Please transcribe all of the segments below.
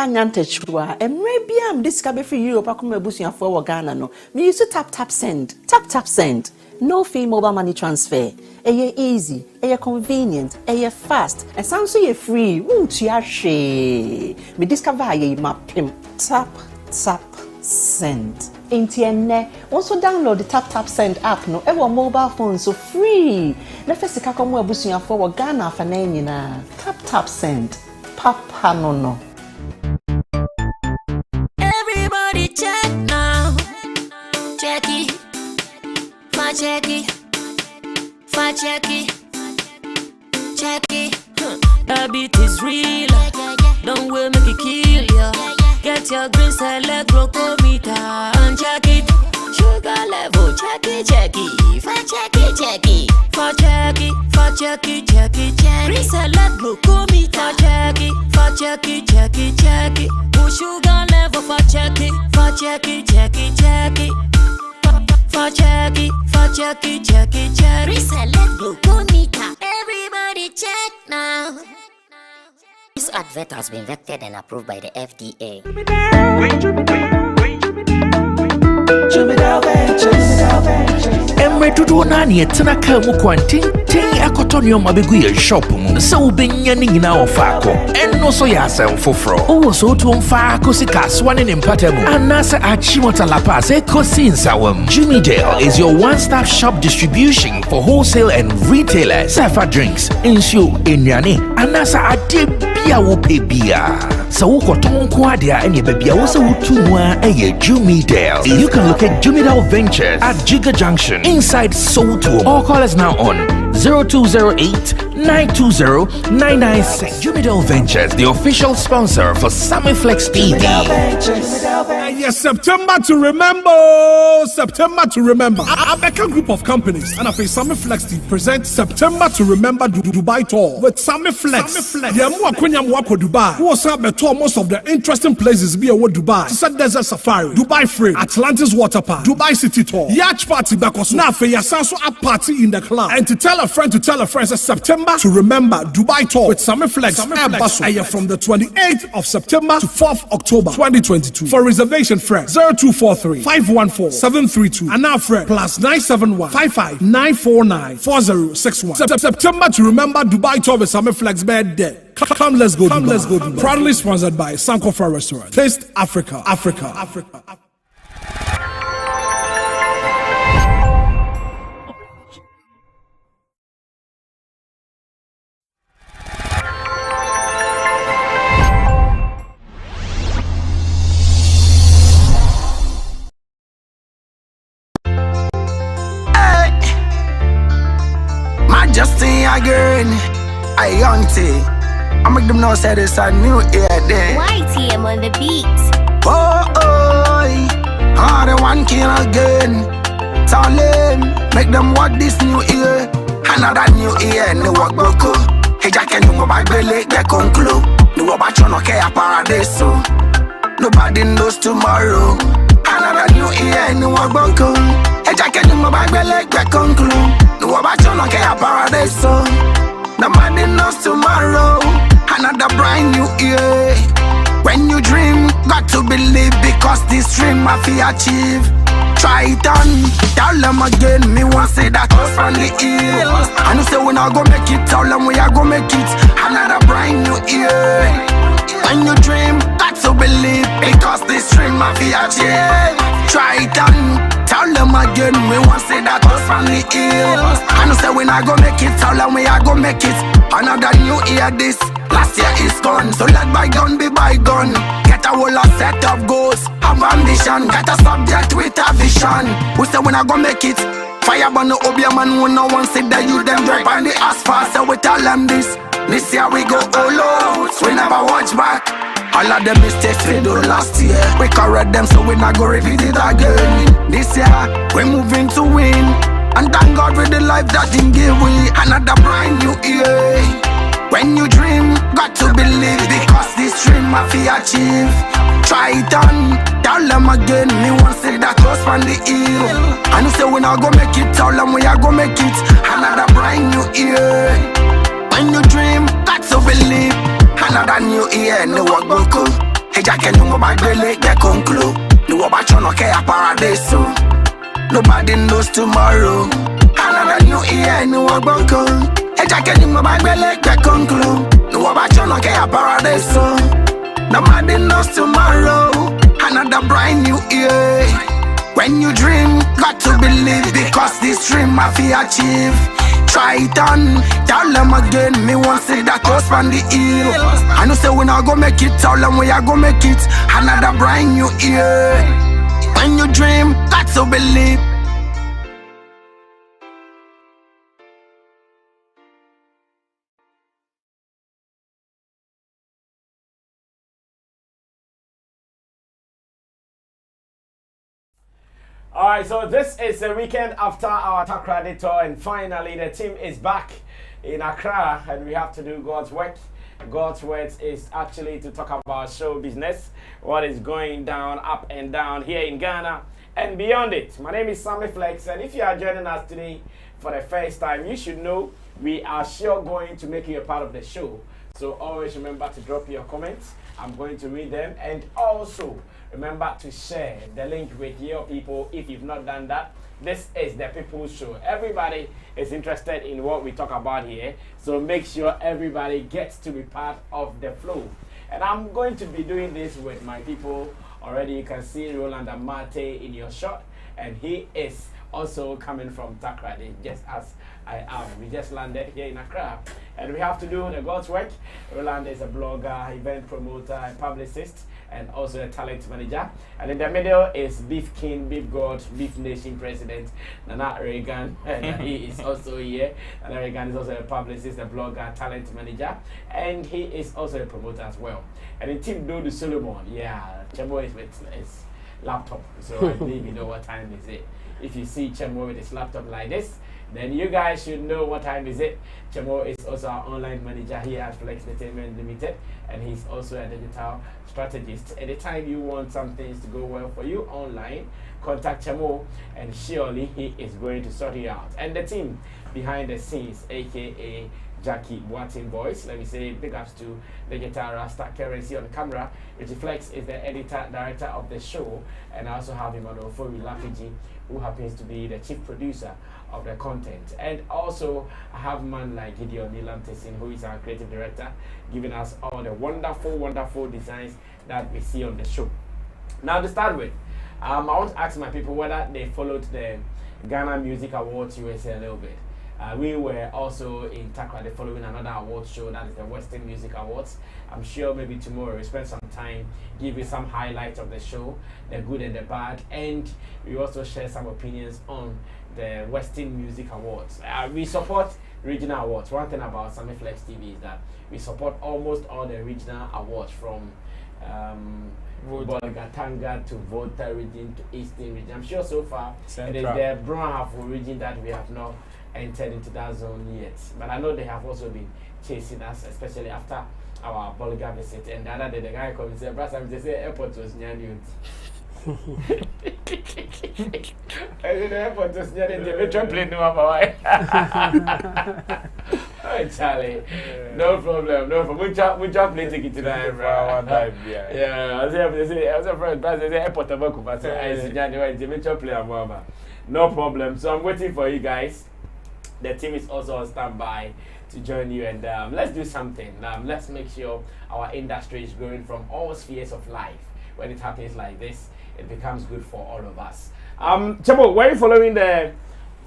nyantechwa maybe am this ka be free Europe akoma ebusuafo wo Ghana no me use Taptap Send no fee mobile money transfer eye easy eye convenient eye fast and sound so you free tua hwe me discover ye mapim Taptap Send Intienne also download the Taptap Send app no ewo mobile phone so free na fesika komo ebusuafo wo Ghana fa na nyina Taptap Send papa no everybody check now check it that beat is real don't wait make it kill ya get your green select glucometer and check it sugar level check it green select glucometer check it sugar level for check it reselect glucometer. Everybody check now. This advert has been vetted and approved by the FDA. Emre tutu nani etena ka mu kwantin akotonyo mabegu ye shop mu se ubenya ni nyina ofako enno so ya asem foforo owo so to mfa ko sika swane ne mpatamu anasa achimota lapa se kosi nsawam. Jimmy Dale is your one-stop shop distribution for wholesale and retailers. Safa drinks, insure, enyane anasa ade bia wo pebia. So wo koton ko ade a ene bebia wo se wutu a eye Jimmy Dale. You can locate Jimmy Dale Ventures at Giga Junction inside Soto or call us now on 0208-920-996. Jimmy Dale Ventures, the official sponsor for Sammy Flex TV. Yes, September to remember. Abeka Group of Companies and Sammy Flex TV presents September to Remember Dubai Tour with Sammy Flex. Yamu akunyam wako Dubai. Who was a tour most of the interesting places be a Dubai. Desert Safari, Dubai Free, Atlantis Water Park, Dubai City Tour, Yacht Party Bakos. Now for Yasanso a party in the club. And to tell a friend it's September to Remember Dubai Tour with Sammy Flex from the 28th of September to 4th October 2022. For reservation, friend 0243-514-732 and now friend +971-55-949-4061. September to Remember Dubai Tour with Sammy Flex birthday. Come, let's go. Dubai. Proudly sponsored by Sankofa Restaurant. Taste Africa. Justin again, I young T. I make them know say this a new year day. YTM on the beat. Oh, the one kill again. Tell them, make them watch this new year. Another new year, no work boko. Hey, Jack and you my belly, get conclude. No about you no care paradise. Nobody knows tomorrow. Another new year, no work boko. Hey, Jack and you my belly, get conclude. No about you no care paradise. Nobody knows tomorrow. Another brand new year. When you dream, got to believe because this dream I feel achieve. Try it on, tell them again. Me want say that was from the hill. I know say we not go make it. Tell them we are go make it. Another brand new year. When you dream, got to believe because this dream I feel achieve. Try it on, tell them again. Me want say that was from the hill. I know say we not go make it. Tell them we are go make it. Another new year this. Last year is gone, so let bygone be bygone. Get a whole set of goals, have ambition. Get a subject with a vision. We say we not gonna make it. Fire burn the obia man who no one see that you them drive on the asphalt. So we tell them this year we go all out. We never watch back. All of the mistakes we do last year, we correct them so we not go repeat it again. This year we moving to win, and thank God for the life that He give we. Another brand new year. When you dream, got to believe because this dream I feel achieve. Try it on, tell them again. Me want say that was from the hill. And you say we not go make it, tell them we are go make it. Another brand new year. When you dream, got to believe. Another new year, no work boko. Ejake no mo bagbele get conclu. No obacho no care paradise. Nobody knows tomorrow. Another new year, no ogbonko. Ejake no mo bagbele get conclu. No obacho no care paradise. Nobody knows tomorrow. Another brand new year. When you dream, got to believe because this dream I feel achieve. Try it on, tell them again. Me won't say that toast from the hill. I know say we not go make it, tell them we are go make it. Another brand new year. When you dream, got to believe. Alright, so this is the weekend after our Takrade tour, and finally the team is back in Accra, and we have to do God's work. God's work is actually to talk about show business, what is going down, up and down here in Ghana and beyond it. My name is Sammy Flex, and if you are joining us today for the first time, you should know we are sure going to make you a part of the show. So always remember to drop your comments. I'm going to read them, and also remember to share the link with your people if you've not done that. This is the People's Show. Everybody is interested in what we talk about here, so make sure everybody gets to be part of the flow. And I'm going to be doing this with my people. Already you can see Roland Amate in your shot, and he is also coming from Takrade, just as I am. We just landed here in Accra, and we have to do the God's work. Roland is a blogger, event promoter, a publicist, and also a talent manager. And in the middle is Beef King, Beef God, Beef Nation President Nana Reagan, and he is also here. Nana Reagan is also a publicist, a blogger, talent manager, and he is also a promoter as well. And in Team Dodo Solomon, yeah, Chemo is with his laptop, so I believe you know what time is it. If you see Chemo with his laptop like this, then you guys should know what time is it. Chemo is also our online manager here at Flex Entertainment Limited, and he's also a digital strategist. Anytime you want some things to go well for you online, contact Chemo, and surely he is going to sort you out. And the team behind the scenes, aka Jackie Boatin Boys, let me say big ups to Digital Rasta Currency on camera. Richie Flex is the editor director of the show, and I also have him on the phone, Lapiji, who happens to be the chief producer of the content. And also I have a man like Gideon Nilamtesin, who is our creative director, giving us all the wonderful designs that we see on the show. Now to start with, I want to ask my people whether they followed the Ghana Music Awards USA a little bit. We were also in Takrade following another award show, that is the Western Music Awards. I'm sure maybe tomorrow we spend some time, give you some highlights of the show, the good and the bad, and we also share some opinions on the Western Music Awards. We support regional awards. One thing about Sammy Flex TV is that we support almost all the regional awards, from Bolgatanga to Volta region to Eastern region. I'm sure so far Central. It is the Burna region that we have not entered into that zone yet, but I know they have also been chasing us, especially after our Bolga visit. And the other day the guy called and said, "Brasa, they say airport was near you." I said the airport was near the metro plane no about. Oh, Charlie, no problem. We just plane ticket tonight, yeah. I was a friend, but they say airport of Vancouver. So I said, the metro plane, no problem. So I'm waiting for you guys. The team is also on standby to join you, and let's do something. Let's make sure our industry is growing from all spheres of life. When it happens like this, it becomes good for all of us. Chabo, were you following the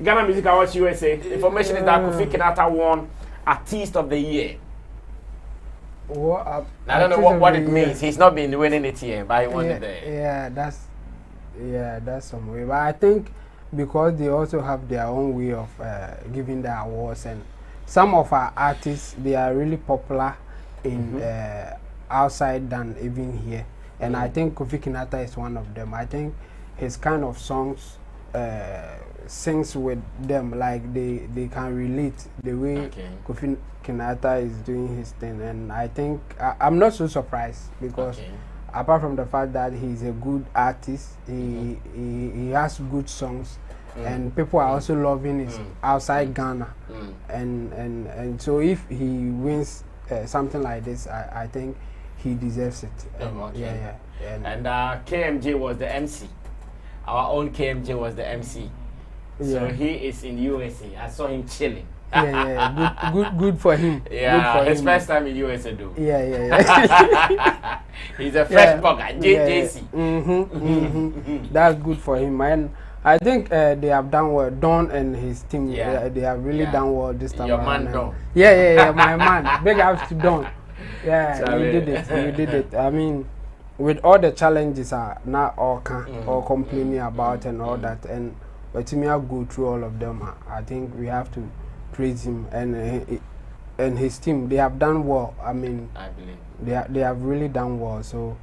Ghana Music Awards USA? Information is that Kofi Kinata won Artist of the Year. I don't know what it means. He's not been winning it here, but he won it there. That's some way. But I think because they also have their own way of giving the awards, and some of our artists, they are really popular in outside than even here. And I think Kofi Kinata is one of them. I think his kind of songs sings with them, like they can relate the way Kofi Kinata is doing his thing. And I think I'm not so surprised, because apart from the fact that he's a good artist, he has good songs, and people are also loving his outside Ghana. And so if he wins something like this, I think he deserves it. Okay. Yeah. And KMJ was the MC. Our own KMJ was the MC. So he is in USA. I saw him chilling. Good for him. Yeah, good for his him. first time in USA though. Yeah. He's a fresh bugger, JJC. That's good for him, and I think they have done well. Don and his team, they have really done well this time. Your man Don. Yeah, my man. Big ups to Don. Yeah, Charlie. you did it. I mean, with all the challenges not all complaining about and all that, and but to me, I go through all of them. I think we have to praise him and his team. They have done well. I mean, I believe they have really done well. So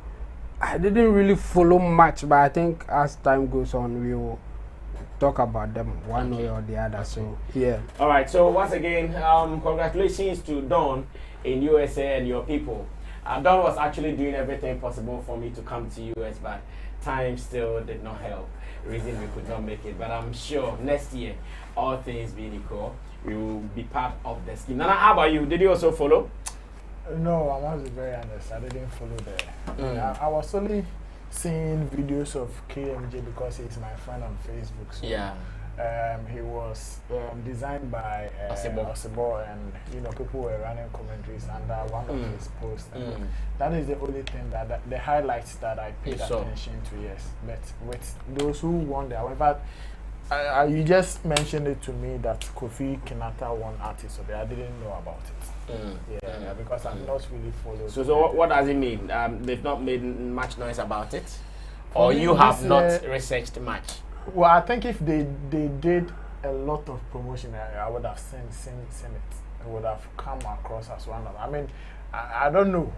I didn't really follow much, but I think as time goes on, we will talk about them one way or the other. So yeah. All right. So once again, congratulations to Don in USA and your people. Don was actually doing everything possible for me to come to US, but time still did not help. Reason we could not make it, but I'm sure next year, all things being equal, we will be part of the scheme. Nana, how about you? Did you also follow? No, I must be very honest. I didn't follow there. I was only seeing videos of KMJ because he's my friend on Facebook. So, yeah. He was designed by Osebo, and people were running commentaries under one of his posts. And that is the only thing that the highlights that I paid attention to. Yes, but with those who won there, however, you just mentioned it to me that Kofi Kinata won artist, so I didn't know about it. Yeah, because I'm not really followed. So what does it mean? They've not made much noise about it, or you have not researched much? Well, I think if they did a lot of promotion, I would have seen it. It would have come across as one of them. I mean, I don't know.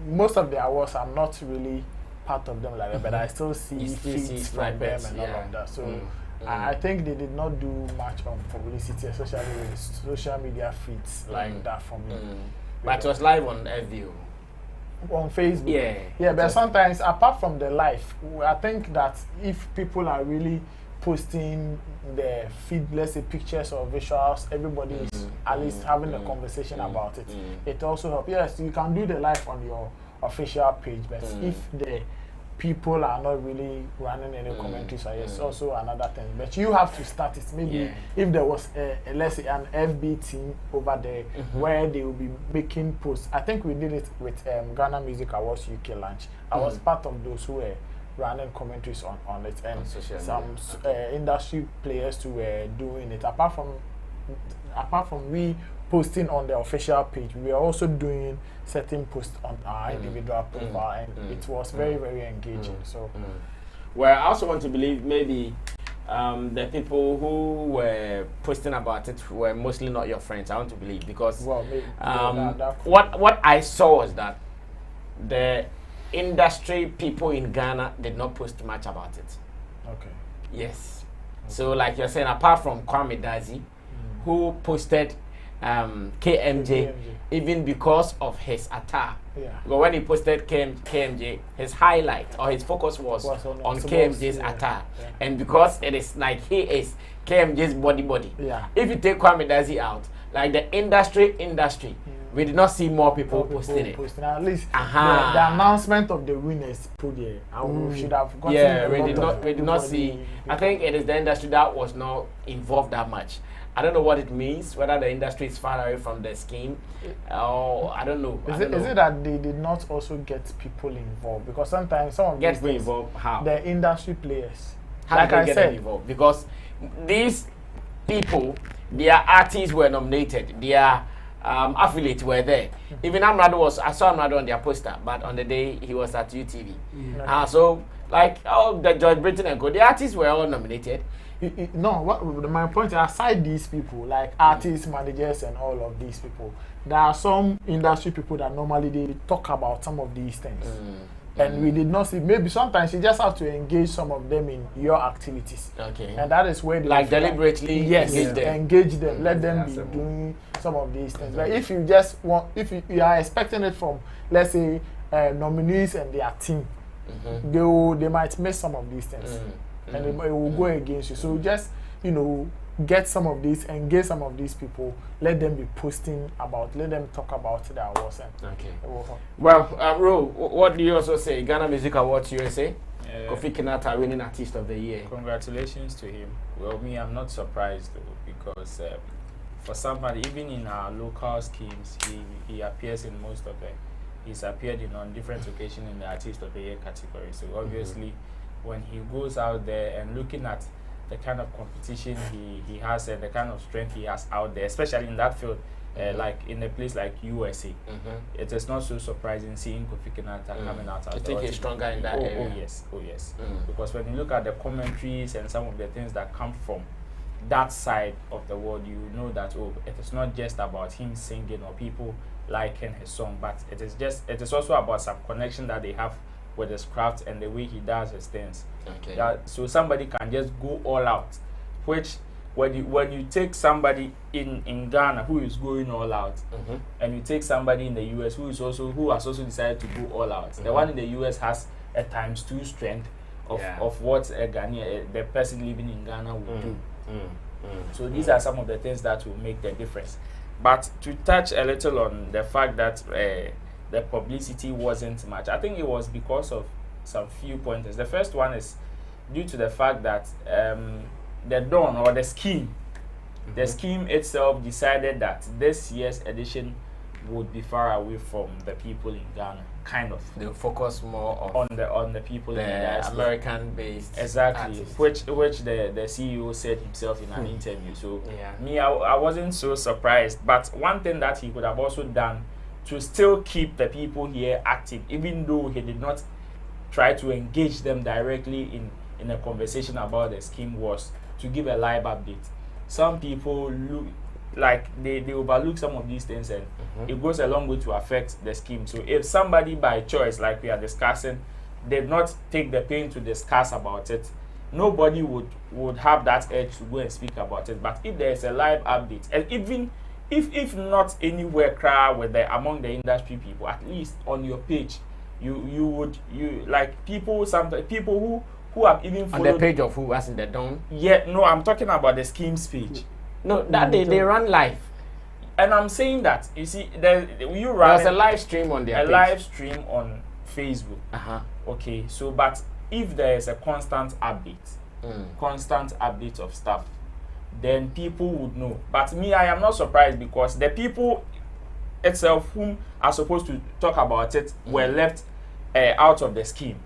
Most of the awards, I'm not really part of them like that, but I still see feeds from them and all of that. So I think they did not do much on publicity, especially with social media feeds like that for me. But it was live on FVO. On Facebook. Yeah, but sometimes apart from the live, I think that if people are really posting the feed, let's say pictures or visuals, everybody is at least having a conversation about it. It also helps. Yes, you can do the live on your official page, but if the people are not really running any commentaries, so it's also another thing. But you have to start it. Maybe if there was let's say an FB team over there where they will be making posts. I think we did it with Ghana Music Awards UK launch. I was part of those who were running commentaries on it, and some industry players too were doing it. Apart from we posting on the official page, we are also doing certain posts on our individual profile, and it was very, very engaging. So, well, I also want to believe maybe the people who were posting about it were mostly not your friends. I want to believe because what I saw was that the industry people in Ghana did not post much about it. Okay. Yes. Okay. So, like you're saying, apart from Kwame Dazi, who posted KMJ, even because of his attire. But when he posted KMJ, his highlight or his focus was on KMJ's attire. And because it is like he is KMJ's body. If you take Kwame Dazi out, like the industry, we did not see more people posting it. At least the announcement of the winners put there. Should have gotten we did not see. I think it is the industry that was not involved that much. I don't know what it means, whether the industry is far away from the scheme, or I don't know. Is it that they did not also get people involved? Because sometimes some of get people involved. How? The industry players. How like did they get involved? Because these people, their artists were nominated, their affiliates were there. Even Amrado I saw Amrado on their poster, but on the day he was at UTV. So, like, the George Britton and Co, the artists were all nominated. My point is, aside these people, like artists, managers, and all of these people, there are some industry people that normally they talk about some of these things. And we did not see, maybe sometimes you just have to engage some of them in your activities. Okay. And that is where they like deliberately engage them, let them be doing some of these things. But if you just want, if you are expecting it from, let's say, nominees and their team, they might miss some of these things. And it will go against you. So just, get some of these, engage some of these people, let them be posting about, let them talk about the awards. Okay. Well, Ro, what do you also say? Ghana Music Awards USA, Kofi Kinata winning Artist of the Year. Congratulations to him. Well, me, I'm not surprised though, because for somebody, even in our local schemes, he appears in most of them. He's appeared on different occasions in the Artist of the Year category. So obviously, when he goes out there and looking at the kind of competition he has and the kind of strength he has out there, especially in that field, like in a place like USA, it is not so surprising seeing Kofi Kinata coming out. I think he's stronger in that area. Oh yes. Because when you look at the commentaries and some of the things that come from that side of the world, you know that it is not just about him singing or people liking his song, but it is also about some connection that they have with his craft and the way he does his things. Okay. So somebody can just go all out, which when you take somebody in Ghana who is going all out, and you take somebody in the US who has also decided to go all out, the one in the US has a ×2 strength of what a Ghanaian, the person living in Ghana would do. So these are some of the things that will make the difference. But to touch a little on the fact that the publicity wasn't much, I think it was because of some few pointers. The first one is due to the fact that the Dawn or the scheme, the scheme itself decided that this year's edition would be far away from the people in Ghana. Kind of. They'll focus more on the people in the American-based exactly, artists. which the CEO said himself in an interview. So me, I wasn't so surprised. But one thing that he could have also done to still keep the people here active, even though he did not try to engage them directly in a conversation about the scheme, was to give a live update. Some people look like they overlook some of these things, and it goes a long way to affect the scheme. So if somebody by choice, like we are discussing, did not take the pain to discuss about it, nobody would have that edge to go and speak about it. But if there is a live update, and even if not anywhere with among the industry people, at least on your page, you like people who have even followed on the page of who, as in the Dawn? Yeah, no, I'm talking about the schemes page. No, that they run live. And I'm saying that, you see, there's a live stream on their page. Live stream on Facebook. Okay, so but if there is a constant update of stuff, then people would know. But me, I am not surprised, because the people itself whom are supposed to talk about it were left out of the scheme.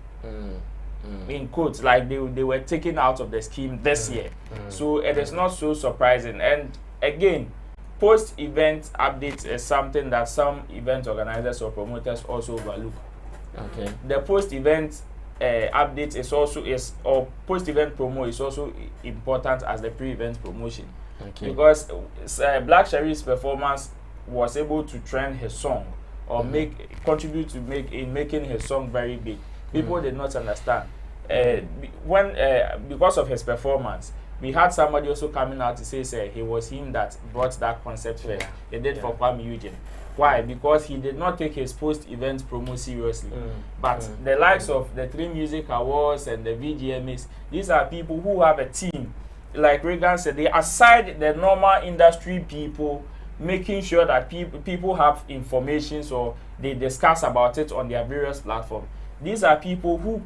In quotes, like they were taken out of the scheme this year. So it is not so surprising. And again, post-event updates is something that some event organizers or promoters also overlook. Okay. The post-event update or post-event promo is also important as the pre-event promotion. Okay. Because Black Sherry's performance was able to trend his song or contribute to making his song very big. People did not understand. Because of his performance, we had somebody also coming out to say it was him that brought that concept first. They did for Kwame Eugene. Why? Because he did not take his post-event promo seriously. But the likes of the 3 Music Awards and the VGMAs, these are people who have a team. Like Reagan said, they aside the normal industry people, making sure that people have information, so they discuss about it on their various platforms. These are people who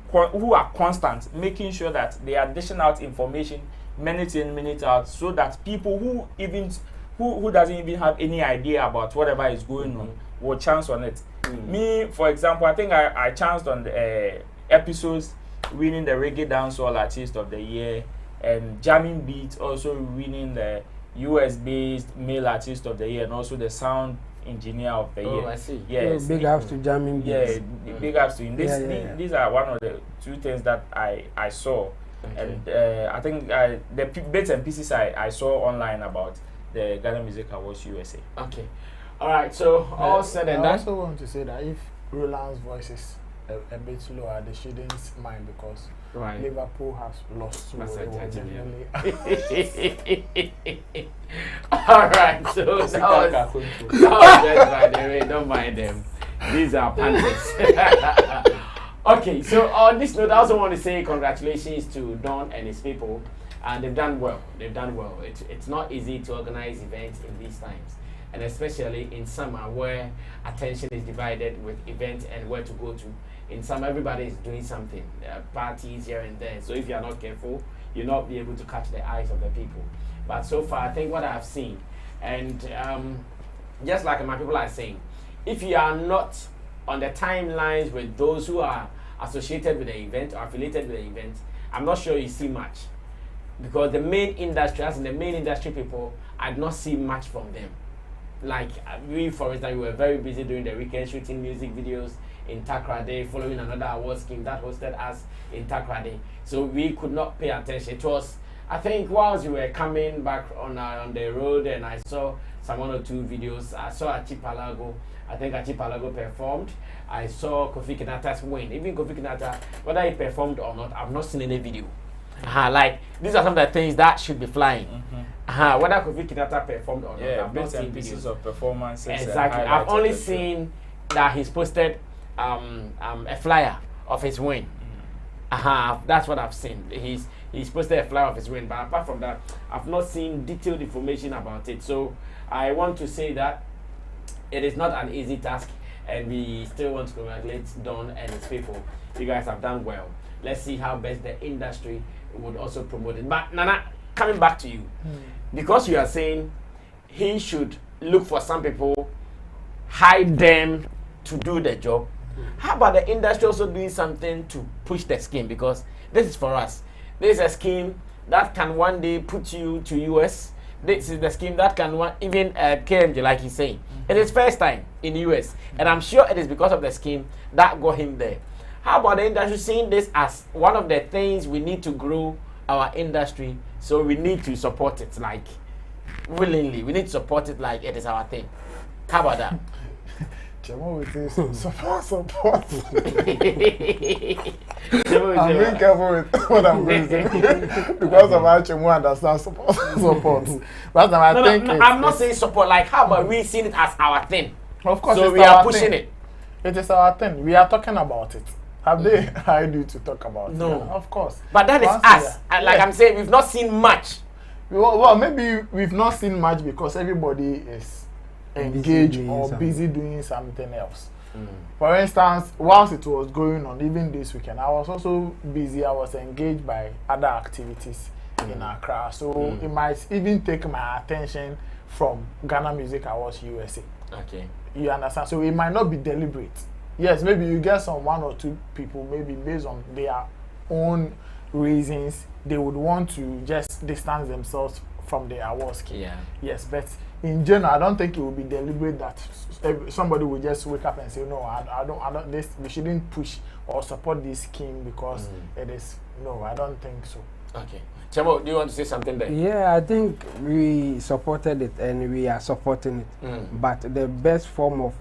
are constant, making sure that they are dishing out information minute in, minute out, so that people who doesn't even have any idea about whatever is going on will chance on it. Me, for example, I think I chanced on the episodes winning the Reggae Dancehall Artist of the Year, and Jamming Beat also winning the US-based Male Artist of the Year, and also the Sound Engineer of the Year. I see. Yes. Big ups to Jamming Beats. Yeah, big ups to him. These are one of the 2 things that I saw. Okay. And I think the bits and pieces I saw online about the Ghana Music Awards USA. Okay. All right. So all said and done. I also want to say that if Roland's voice is a bit lower, they shouldn't mind, because Liverpool has lost. So all right. So that was just by the way. Don't mind them. These are panthers. Okay. So on this note, I also want to say congratulations to Don and his people. And they've done well. They've done well. It's not easy to organize events in these times, and especially in summer where attention is divided with events and where to go to. In summer, everybody is doing something, parties here and there. So if you are not careful, you'll not be able to catch the eyes of the people. But so far, I think what I have seen, and just like my people are saying, if you are not on the timelines with those who are associated with the event or affiliated with the event, I'm not sure you see much. Because the main industry, as in the main industry people, I did not see much from them. Like we, for instance, we were very busy during the weekend shooting music videos in Takrade, following another award scheme that hosted us in Takrade. So we could not pay attention. It was, I think, whilst we were coming back on the road, and I saw some 1 or 2 videos. I saw Archipelago. I think Archipelago performed. I saw Kofi Kinata's win. Even Kofi Kinata, whether he performed or not, I've not seen any video. Like these are some of the things that should be flying. Whether Kofi Kinata performed or not, I've not seen pieces of performances. Exactly. I've only seen that he's posted a flyer of his win. That's what I've seen. He's posted a flyer of his win, but apart from that, I've not seen detailed information about it. So I want to say that it is not an easy task, and we still want to congratulate Don and his people. You guys have done well. Let's see how best the industry would also promote it. But Nana, coming back to you, because you are saying he should look for some people, hide them to do the job. How about the industry also doing something to push the scheme? Because this is for us. This is a scheme that can one day put you to US. This is the scheme that can even KMJ, like he's saying. It is first time in the US, and I'm sure it is because of the scheme that got him there. How about the industry seeing this as one of the things we need to grow our industry? So we need to support it, like willingly. We need to support it like it is our thing. How about that? Chemo with this support. I'm being careful with what I'm going to say because of how Chemo understands support. But I'm not saying support. Like, how about we seeing it as our thing? Of course, so we are pushing it. It is our thing. We are talking about it. Have they hired you to talk about it? No, yeah, of course. But that is us. And like I'm saying, we've not seen much. Well, maybe we've not seen much because everybody is engaged or busy doing something else. For instance, whilst it was going on, even this weekend, I was also busy. I was engaged by other activities in Accra. So it might even take my attention from Ghana Music Awards USA. Okay. You understand? So it might not be deliberate. Yes, maybe you get some 1 or 2 people, maybe based on their own reasons, they would want to just distance themselves from the awards. Yeah. Yes, but in general, I don't think it would be deliberate that somebody will just wake up and say, no, I don't. This we shouldn't push or support this scheme because it is. No, I don't think so. Okay. Chemo, do you want to say something there? Yeah, I think we supported it and we are supporting it. But the best form of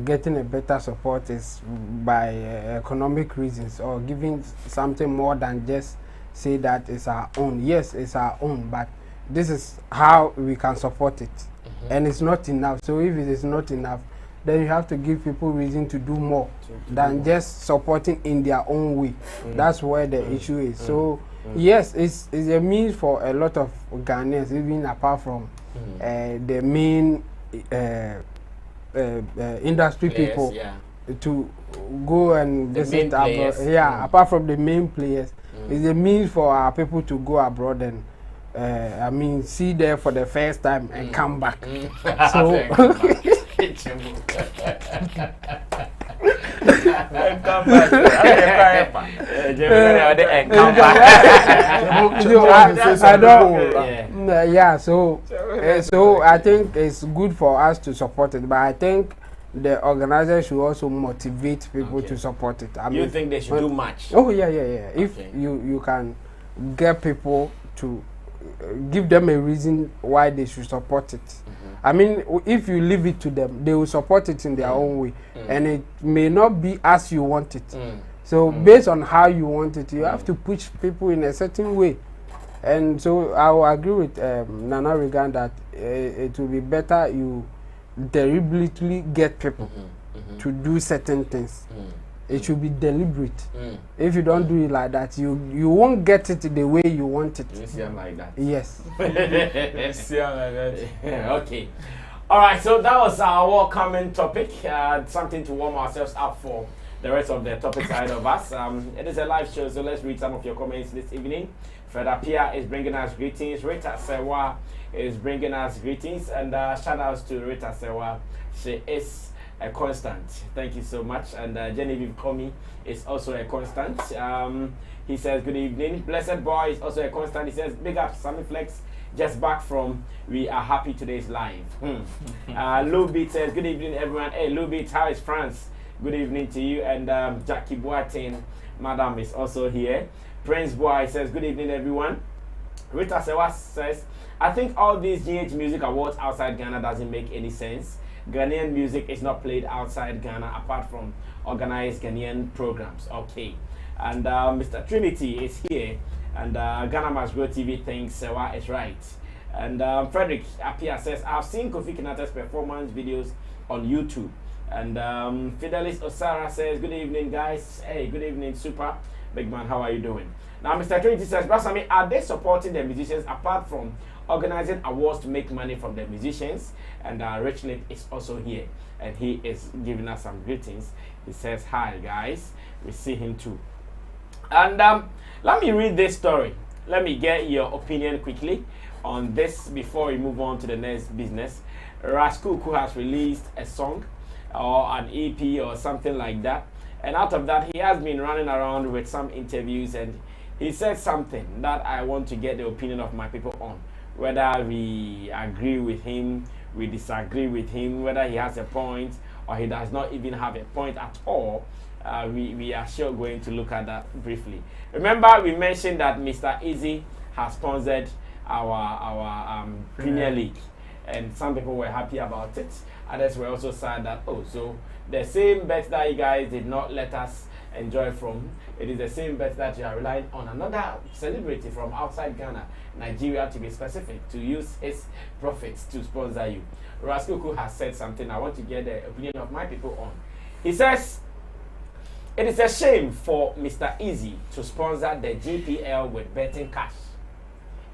getting a better support is by economic reasons or giving something more than just say that it's our own. Yes, it's our own, but this is how we can support it. And it's not enough. So if it is not enough, then you have to give people reason to do more than just supporting in their own way. That's where the issue is. So yes, it's a means for a lot of Ghanaians, even apart from the main industry players, people to go and visit abroad. Yeah, apart from the main players, it's a means for our people to go abroad and I mean see there for the first time and come back. So so I think it's good for us to support it, but I think the organizers should also motivate people to support it. I mean, you think they should do much? Oh yeah. If you can get people to give them a reason why they should support it. I mean, if you leave it to them, they will support it in their own way, and it may not be as you want it. So based on how you want it, you have to push people in a certain way. And so I will agree with Nana Regan that it will be better you deliberately get people to do certain things. It should be deliberate. If you don't do it like that, you won't get it the way you want it. You see them like that. Yes. See them like that. Okay. All right. So that was our welcoming topic. Something to warm ourselves up for the rest of the topics ahead of us. It is a live show, so let's read some of your comments this evening. Feda Pia is bringing us greetings. Rita Sewa is bringing us greetings, and shout outs to Rita Sewa. She is a constant. Thank you so much. And Genevieve Komi is also a constant. He says, good evening. Blessed Boy is also a constant. He says, big up, Sammy Flex, just back from We Are Happy Today's live. Lou Beat says, good evening, everyone. Hey, Lou Beat, how is France? Good evening to you. And Jackie Boateng, Madam, is also here. Prince Boy says, good evening, everyone. Rita Sewa says, I think all these GH Music Awards outside Ghana doesn't make any sense. Ghanaian music is not played outside Ghana apart from organized Ghanaian programs. Okay. And Mr. Trinity is here. And Ghana Must Grow TV thinks Sewa is right. And Frederick Apia says, I've seen Kofi Kinata's performance videos on YouTube. And Fidelis Osara says, good evening, guys. Hey, good evening, Super. Big man, how are you doing? Now, Mr. Trinity says, Brasami, are they supporting the musicians apart from organizing awards to make money from the musicians? And Rich Lip is also here, and he is giving us some greetings. He says, hi, guys. We see him too. And let me read this story. Let me get your opinion quickly on this before we move on to the next business. Ras Kuuku has released a song or an EP or something like that. And out of that, he has been running around with some interviews, and he said something that I want to get the opinion of my people on. Whether we agree with him, we disagree with him, whether he has a point or he does not even have a point at all, we are sure going to look at that briefly. Remember, we mentioned that Mr. Eazi has sponsored our Premier League, and some people were happy about it. Others were also sad that, oh, so the same bet that you guys did not let us enjoy from, it is the same bet that you are relying on another celebrity from outside Ghana, Nigeria to be specific, to use his profits to sponsor you. Ras Kuuku has said something I want to get the opinion of my people on. He says, it is a shame for Mr. Eazi to sponsor the GPL with betting cash.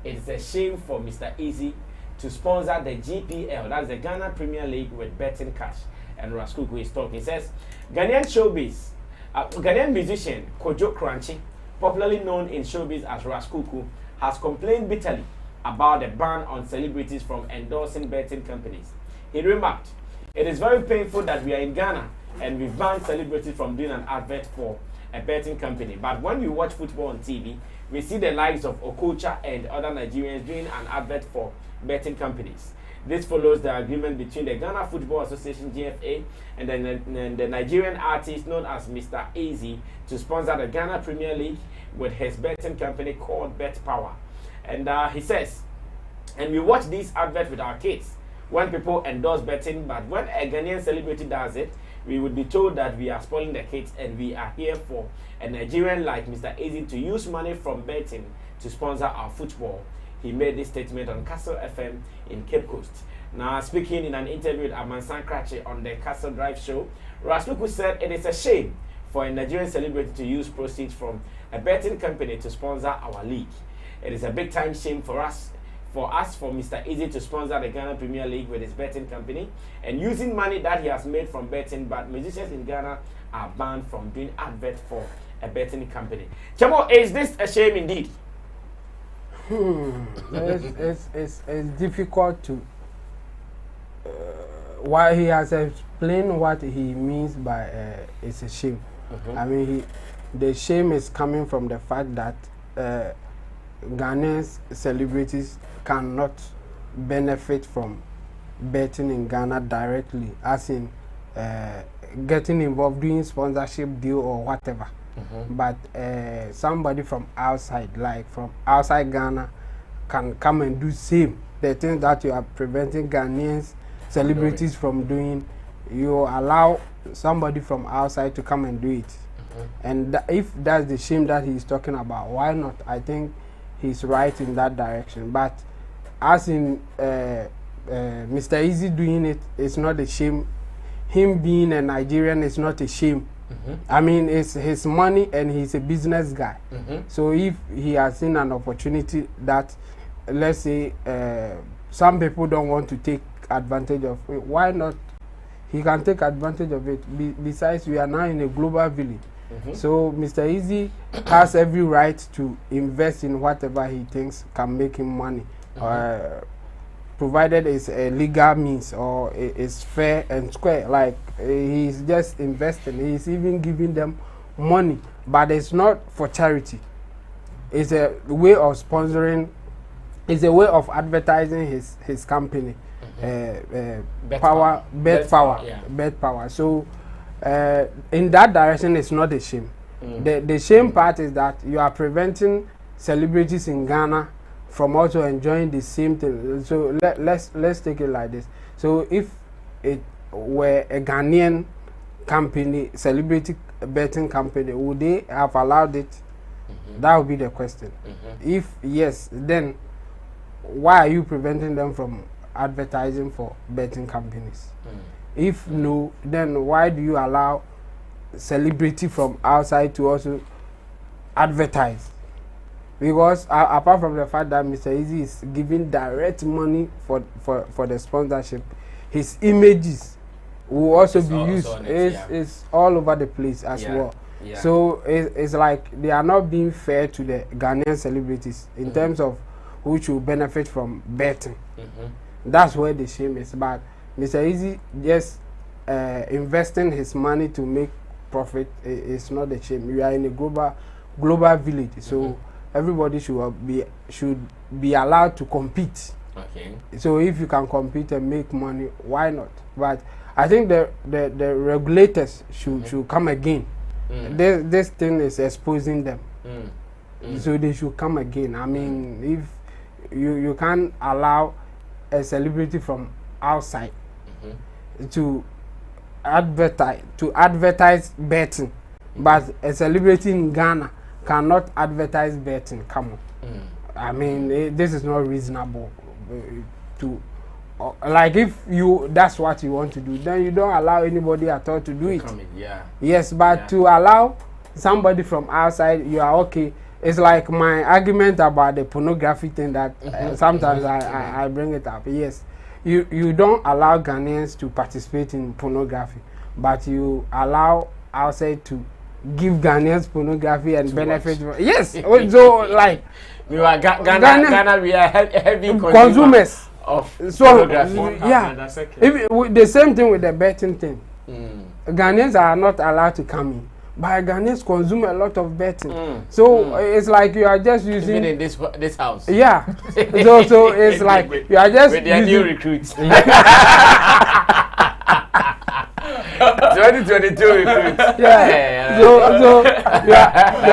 It is a shame for Mr. Eazi to sponsor the GPL, that's the Ghana Premier League, with betting cash. And Ras Kuuku is talking. He says, Ghanaian showbiz, Ghanaian musician Kojo Kranchi, popularly known in showbiz as Ras Kuuku, has complained bitterly about the ban on celebrities from endorsing betting companies. He remarked, it is very painful that we are in Ghana and we've banned celebrities from doing an advert for a betting company. But when we watch football on TV, we see the likes of Okocha and other Nigerians doing an advert for betting companies. This follows the agreement between the Ghana Football Association GFA and the Nigerian artist known as Mr. Eazi to sponsor the Ghana Premier League with his betting company called Bet Power. And he says, and we watch these adverts with our kids when people endorse betting, but when a Ghanaian celebrity does it, we would be told that we are spoiling the kids, and we are here for a Nigerian like Mr. Eazi to use money from betting to sponsor our football. He made this statement on Castle FM in Cape Coast. Now, speaking in an interview with Amansan Krache on the Castle Drive show, Ras Kuuku said it is a shame for a Nigerian celebrity to use proceeds from a betting company to sponsor our league. It is a big time shame for Mr. Eazi to sponsor the Ghana Premier League with his betting company and using money that he has made from betting, but musicians in Ghana are banned from doing advert for a betting company. Chamo, is this a shame indeed? It's difficult to why he has explained what he means by it's a shame. I mean, the shame is coming from the fact that Ghanaian celebrities cannot benefit from betting in Ghana directly, as in getting involved doing sponsorship deal or whatever. But somebody from outside, like from outside Ghana, can come and do same. The things that you are preventing Ghanaian celebrities from doing, you allow somebody from outside to come and do it. And if that's the shame that he's talking about, why not? I think he's right in that direction. But as in Mr. Eazi doing it, it's not a shame. Him being a Nigerian is not a shame I mean, it's his money and he's a business guy. So if he has seen an opportunity that, let's say, some people don't want to take advantage of it, why not? He can take advantage of it. Besides, we are now in a global village. So Mr. Eazi has every right to invest in whatever he thinks can make him money, provided it's a legal means or it's fair and square. Like he's just investing. He's even giving them money, but it's not for charity. It's a way of sponsoring. It's a way of advertising his company. Bet power. So in that direction, it's not a shame. The shame part is that you are preventing celebrities in Ghana from also enjoying the same thing. So let's take it like this. So if it were a Ghanaian company, celebrity betting company, would they have allowed it? That would be the question. If yes, then why are you preventing them from advertising for betting companies? If no, then why do you allow celebrity from outside to also advertise? Because apart from the fact that Mr. Eazi is giving direct money for the sponsorship, his images will also be used. It's all over the place as well. So it's like they are not being fair to the Ghanaian celebrities in terms of who should benefit from betting. That's where the shame is. But Mr. Eazi just investing his money to make profit is not a shame. We are in a global village, so everybody should be allowed to compete. So if you can compete and make money, why not? But I think the regulators should come again. This thing is exposing them, so they should come again. I mean, if you can't allow a celebrity from outside to advertise betting, but a celebrity in Ghana cannot advertise betting. Come on. I mean, this is not reasonable to like, if that's what you want to do, then you don't allow anybody at all to do it. Yes, but to allow somebody from outside, you are okay. It's like my argument about the pornography thing that sometimes I bring it up. Yes, you don't allow Ghanaians to participate in pornography, but you allow outside to give Ghanaians pornography and benefit. Yes, so like we are Ghana, we are heavy consumers of pornography. Yeah, if the same thing with the betting thing. Ghanaians are not allowed to come in, but Ghanaians consume a lot of betting. So it's like you are just using even in this house. Yeah. so it's like you are just with their new recruits. 2022 recruits. Yeah. So you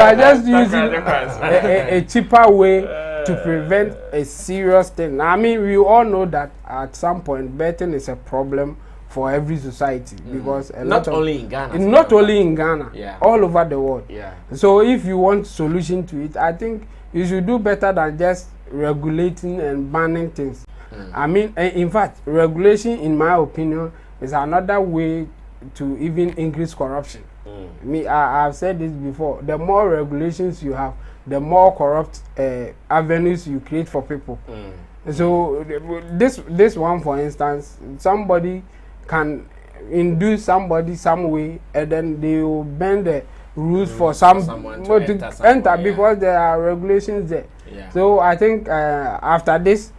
are just using a cheaper way to prevent a serious thing. I mean, we all know that at some point betting is a problem for every society, because not only in Ghana, all over the world. So if you want solution to it, I think you should do better than just regulating and banning things. I mean, in fact, regulation, in my opinion, is another way to even increase corruption. I've said this before. The more regulations you have, the more corrupt avenues you create for people. So this one, for instance, somebody can induce somebody some way, and then they will bend the rules for someone to enter because there are regulations there. So I think after this,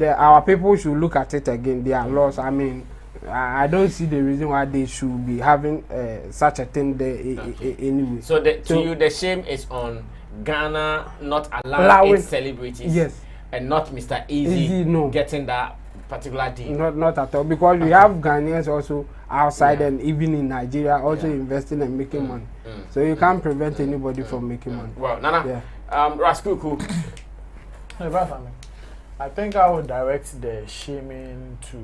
our people should look at it again. Their laws. I mean, I don't see the reason why they should be having such a thing there anyway. So to you, the shame is on Ghana not allowing its celebrities, and not Mr. Eazi getting that particular deal. Not at all, because we have Ghanaians also outside and even in Nigeria also investing and making money. So you can't prevent anybody from making money. Well, Nana, Ras Kuuku. I think I would direct the shaming to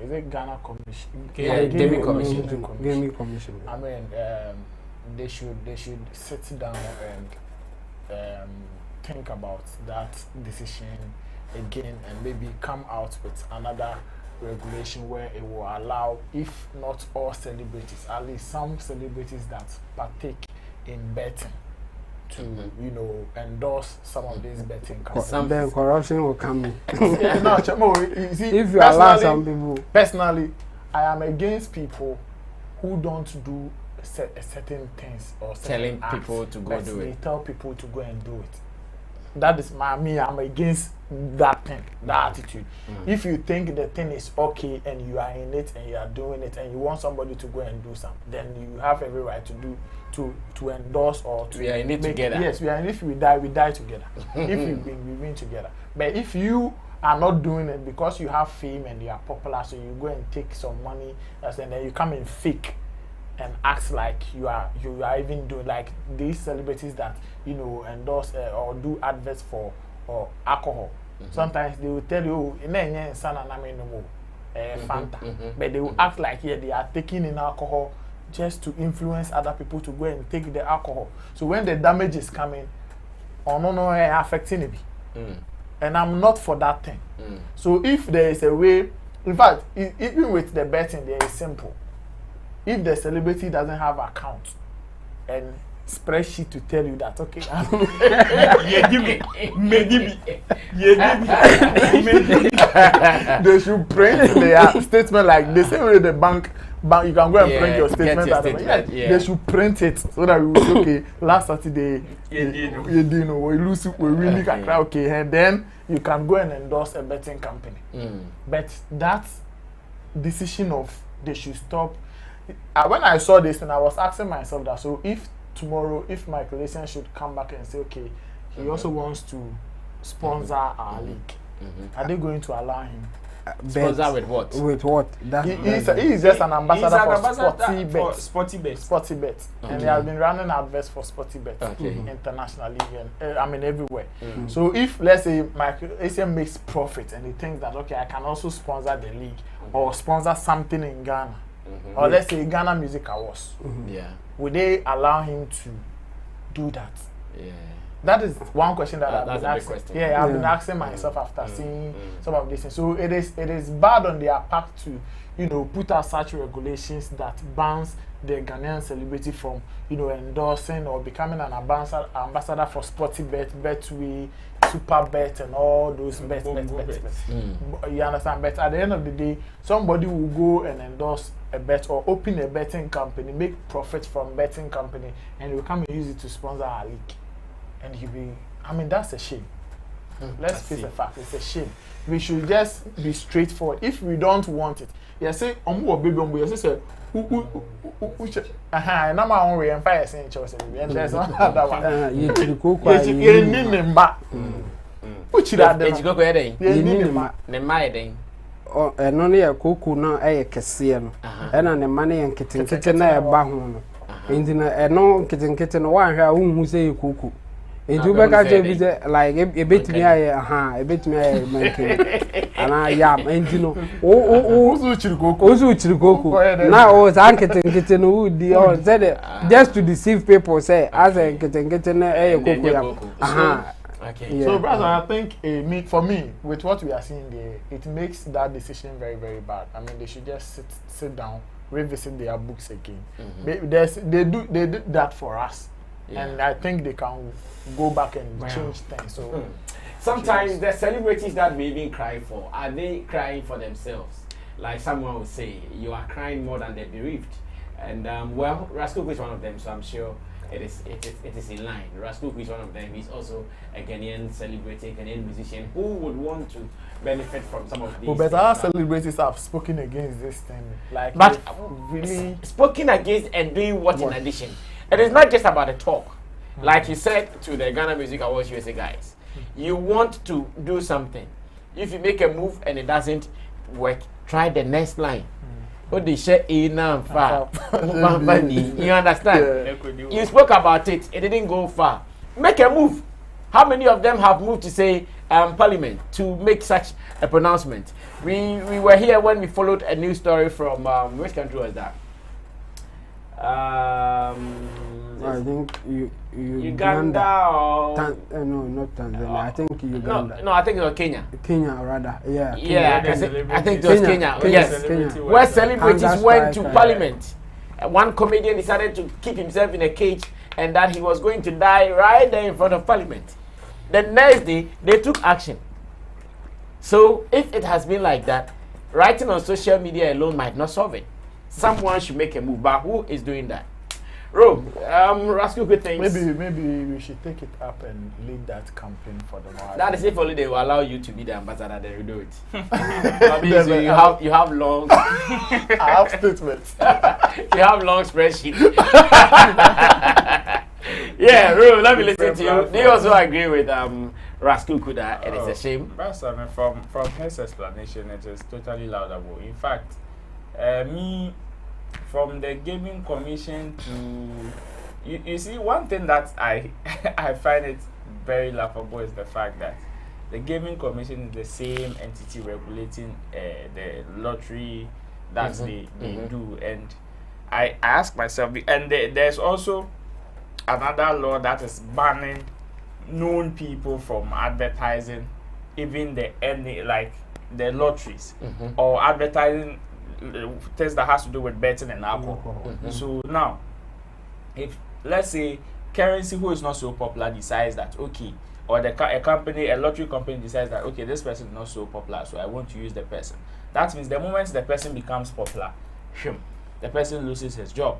is it Ghana Commission? Gaming Commission. I mean, they should sit down and think about that decision again, and maybe come out with another regulation where it will allow, if not all celebrities, at least some celebrities that partake in betting to, you know, endorse some of these betting companies. Then corruption will come in. No, you see, if you allow some people. Personally, I am against people who don't do certain things or telling people to go do it. They tell people to go and do it. That is me. I'm against that thing, that attitude. If you think the thing is okay and you are in it and you are doing it and you want somebody to go and do something, then you have every right to do to endorse or to. We are in it together. Yes, we are. If we die together. If we win together. But if you are not doing it because you have fame and you are popular, so you go and take some money, and then you come and fake and act like you are even doing, like these celebrities that, you know, endorse or do adverts for or alcohol. Sometimes they will tell you, Fanta, but they will act like they are taking in alcohol just to influence other people to go and take the alcohol. So when the damage is coming, affecting it. And I'm not for that thing. So if there is a way, in fact, even with the betting, there is simple. If the celebrity doesn't have account and spreadsheet to tell you that, okay, they should print their statement like the same way the bank, you can go and print your statement. They should print it so that we will say, okay, last Saturday, we lose, we really can cry, okay, and then you can go and endorse a betting company. But that decision of they should stop. When I saw this, and I was asking myself that, so if tomorrow, if Michael Essien should come back and say, okay, he also wants to sponsor our league, are they going to allow him? Sponsor with what? With what? He's just an ambassador for Sporty Bet. And he has been running adverts for Sporty Bet internationally and I mean everywhere. So if, let's say, Michael Essien makes profit and he thinks that, okay, I can also sponsor the league or sponsor something in Ghana, or let's say Ghana Music Awards, would they allow him to do that? That is one question that I've been asking. I've been asking myself after seeing some of these things. So it is bad on their part to, you know, put out such regulations that bans the Ghanaian celebrity from, you know, endorsing or becoming an ambassador for Sporty Bet, Betway, Super Bet, and all those bets. You understand? But at the end of the day, somebody will go and endorse a bet or open a betting company, make profit from betting company, and will come and use it to sponsor our league. And I mean, that's a shame. Let's face the fact, it's a shame. We should just be straightforward. If we don't want it, say, say, and I'm on way and fire saying Chelsea, and there's another one. You which is that and only a cuckoo now a cassian, and on the money and kitten na bahon. And no kitten one who say cuckoo. It will make like a bit me, a bit me, and I am, and you know, Kuku. Now, I was kitten who the said it just to deceive people, say, as a kitten a cuckoo. Okay. So, brother, I think for me, with what we are seeing there, it makes that decision very, very bad. I mean, they should just sit down, revisit their books again. They do that for us. And I think they can go back and change things. So sometimes the celebrities that we even cry for, are they crying for themselves? Like someone would say, you are crying more than the bereaved. And well, Ras Kuuku is one of them, so I'm sure it is in line. Ras Kuuku is one of them. He's also a Ghanaian celebrity, Ghanaian musician who would want to benefit from some of these. But our celebrities have spoken against this thing. Like, but really spoken against and doing what in addition? It is not just about the talk. Like you said to the Ghana Music Awards USA guys, you want to do something. If you make a move and it doesn't work, try the next line. You understand? You spoke about it, it didn't go far. Make a move. How many of them have moved to say Parliament to make such a pronouncement? We were here when we followed a news story from which country was that? I think Uganda or no, not Tanzania. I think Uganda. No, I think it was Kenya. Kenya rather, yeah. Yeah, I think it was Kenya. Yes, where celebrities went to parliament. One comedian decided to keep himself in a cage and that he was going to die right there in front of parliament. The next day, they took action. So if it has been like that, writing on social media alone might not solve it. Someone should make a move, but who is doing that? Ras Kuuku thinks maybe we should take it up and lead that campaign for the market. That is if only they will allow you to be the ambassador, then we do it. So you have long I have statements. You have long spreadsheets. Yeah, Ro, let me listen to you. Do you also agree with Ras Kuuku that it is a shame? That's, I mean, from his explanation, it is totally laudable. In fact, me, from the gaming commission to you see, one thing that I I find it very laughable is the fact that the gaming commission is the same entity regulating the lottery that they do, and I ask myself, and there's also another law that is banning known people from advertising even like the lotteries or advertising things that has to do with betting and alcohol. So now, if let's say Currency, who is not so popular, decides that okay, or a lottery company decides that okay, this person is not so popular, so I want to use the person. That means the moment the person becomes popular, the person loses his job.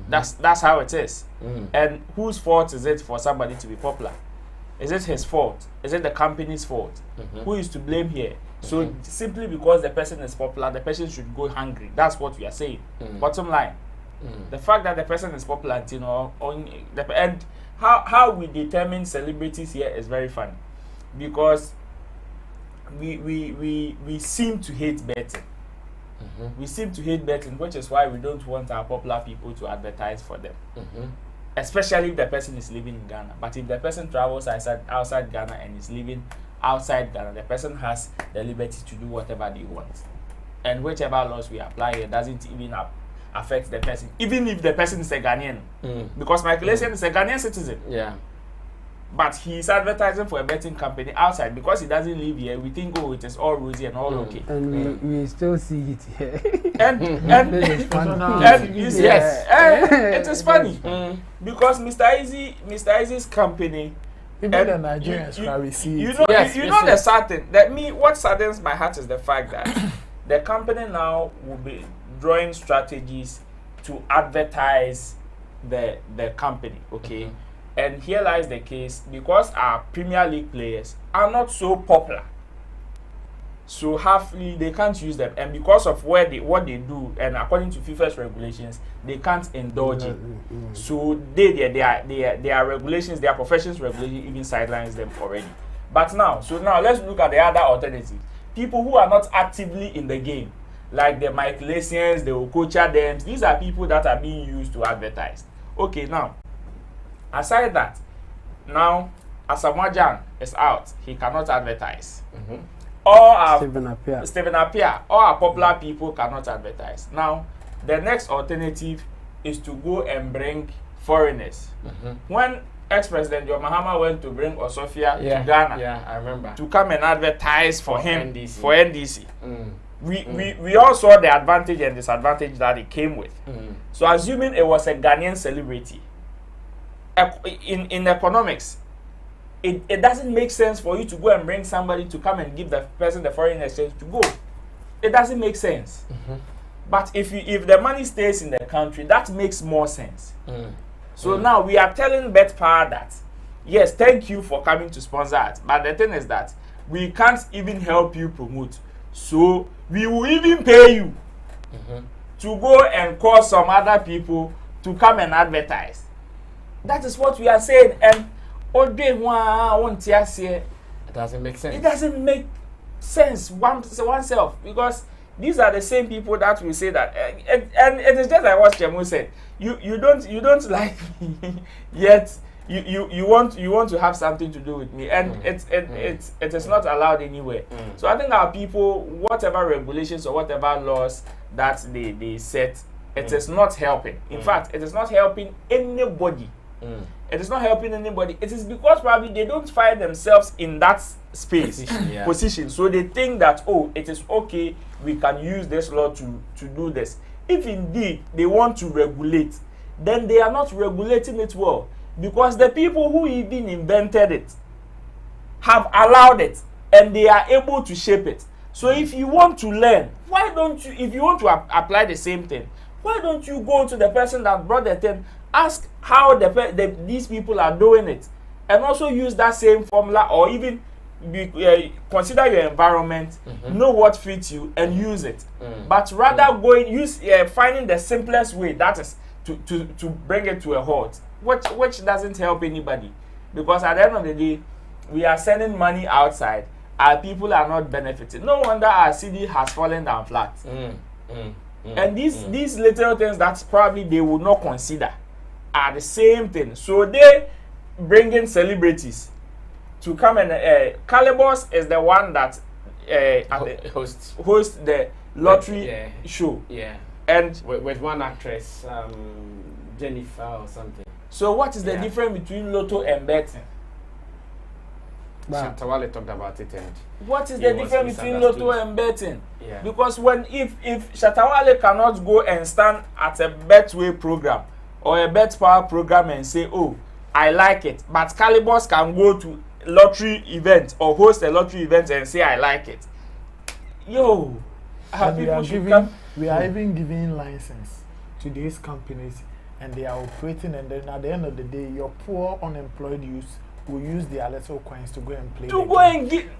That's how it is. And whose fault is it for somebody to be popular? Is it his fault? Is it the company's fault? Who is to blame here? So simply because the person is popular, the person should go hungry. That's what we are saying. Bottom line, the fact that the person is popular, you know, and how we determine celebrities here is very funny, because we seem to hate betting. We seem to hate betting, which is why we don't want our popular people to advertise for them. Especially if the person is living in Ghana. But if the person travels outside Ghana and is living outside Ghana, the person has the liberty to do whatever they want. And whichever laws we apply here doesn't even affect the person, even if the person is a Ghanaian. Because Michael Essien is a Ghanaian citizen. Yeah. But he is advertising for a betting company outside. Because he doesn't live here, we think, oh, it is all rosy and all okay. And we still see it here. And yes, it is funny. Because Mr. Eazi's company, even the Nigerians can see it. You know the sad thing. What saddens my heart is the fact that the company now will be drawing strategies to advertise the company, okay? And here lies the case, because our Premier League players are not so popular, so halfly they can't use them, and because of what they do, and according to FIFA's regulations, they can't indulge it. So their regulations, their professions regulation even sidelines them already. But now let's look at the other alternative. People who are not actively in the game, like the Michael Essiens, the Okocha Dems, these are people that are being used to advertise. Okay, now, aside that, now Asamoah is out, he cannot advertise. Or Stephen Appiah, all our popular people cannot advertise. Now, the next alternative is to go and bring foreigners. When ex-president John Mahama went to bring Osofia to Ghana, I remember, to come and advertise for him for NDC. We all saw the advantage and disadvantage that it came with. So assuming it was a Ghanaian celebrity, in economics, it doesn't make sense for you to go and bring somebody to come and give the person the foreign exchange to go. It doesn't make sense. But if the money stays in the country, that makes more sense. So now we are telling BetPower that, yes, thank you for coming to sponsor it. But the thing is that we can't even help you promote. So we will even pay you to go and call some other people to come and advertise. That is what we are saying. And it doesn't make sense. It doesn't make sense oneself, because these are the same people that will say that, and it is just like what Chemu said. You don't like me, yet you want to have something to do with me, and it is not allowed anywhere. So I think our people, whatever regulations or whatever laws that they set, it is not helping. In fact, it is not helping anybody. It is not helping anybody. It is because probably they don't find themselves in that space, position. So they think that, oh, it is okay, we can use this law to do this. If indeed they want to regulate, then they are not regulating it well. Because the people who even invented it have allowed it, and they are able to shape it. So if you want to learn, why don't you, if you want to apply the same thing, why don't you go to the person that brought the thing, ask how these people are doing it, and also use that same formula, or even consider your environment, know what fits you, and use it. But rather finding the simplest way, that is to bring it to a halt, which doesn't help anybody. Because at the end of the day, we are sending money outside, our people are not benefiting. No wonder our CD has fallen down flat. And these little things that probably they would not consider are the same thing. So they bring in celebrities to come and Calibos is the one that hosts the lottery show. Yeah. And with one actress, Jennifer or something. So what is the difference between Lotto and betting? Shatta Wale talked about it, and what is the difference between Lotto and betting? Yeah. Because if Shatta Wale cannot go and stand at a Betway program or a Bet Power program and say, oh, I like it, but Calibos can go to lottery event or host a lottery event and say, I like it. Yo, we are even giving license to these companies, and they are operating, and then at the end of the day, your poor unemployed youth will use their little coins to go and play.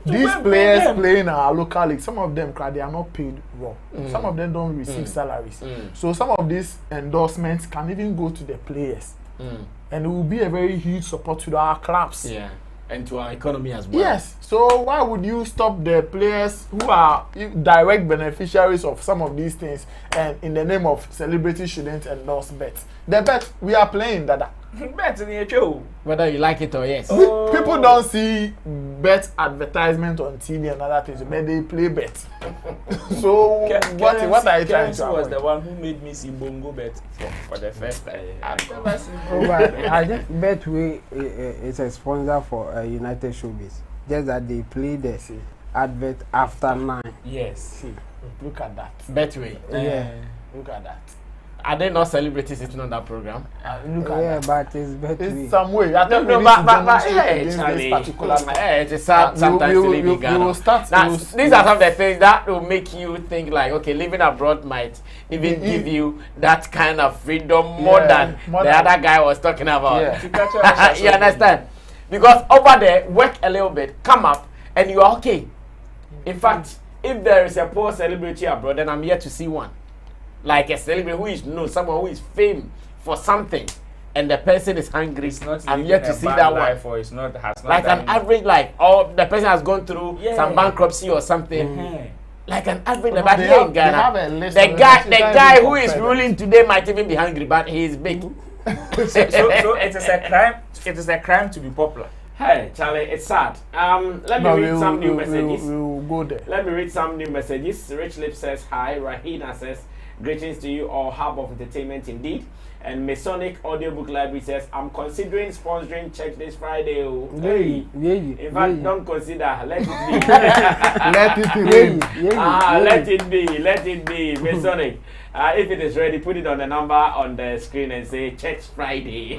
These players playing our local league, some of them they are not paid well. Some of them don't receive salaries. So some of these endorsements can even go to the players. And it will be a very huge support to our clubs. Yeah. And to our economy as well. Yes. So why would you stop the players who are direct beneficiaries of some of these things, and in the name of celebrity shouldn't endorse bets? The bet we are playing, Dada. Bet in the show, whether you like it or yes. People don't see bet advertisement on TV and other things, but they play bet. So what are you trying to was the one who made me see Bongo bet for the first time. I've never seen I think Betway is a sponsor for United Showbiz. Just that they play the advert after 9. Yes. Look at that. Betway. Look at that. Are they not celebrities sitting on that program? Look at that. But it's better. It's some way. I don't know, but it is sad sometimes to live in Ghana. These are some of the things that will make you think like, okay, living abroad might even give you that kind of freedom more than the other guy was talking about. Yeah. You understand? Because over there, work a little bit, come up, and you are okay. In fact, if there is a poor celebrity abroad, then I'm here to see one. Like a celebrity who is known, someone who is famous for something, and the person is hungry. I'm yet to see that one. Or it's not, has not like an average life, or the person has gone through some bankruptcy or something. Like an average life. But here in Ghana, the guy who is ruling today might even be hungry, but he is big. So it is a crime. It is a crime to be popular. Hey, Charlie, it's sad. Let me read some new messages. We'll go there. Let me read some new messages. Rich Lip says hi. Rahina says, greetings to you all, hub of entertainment indeed. And Masonic Audiobook Library says, I'm considering sponsoring church this Friday. Oh. Hey. In fact, don't consider. Let it be. Let it be. Let it be. Masonic. If it is ready, put it on the number on the screen and say Church Friday.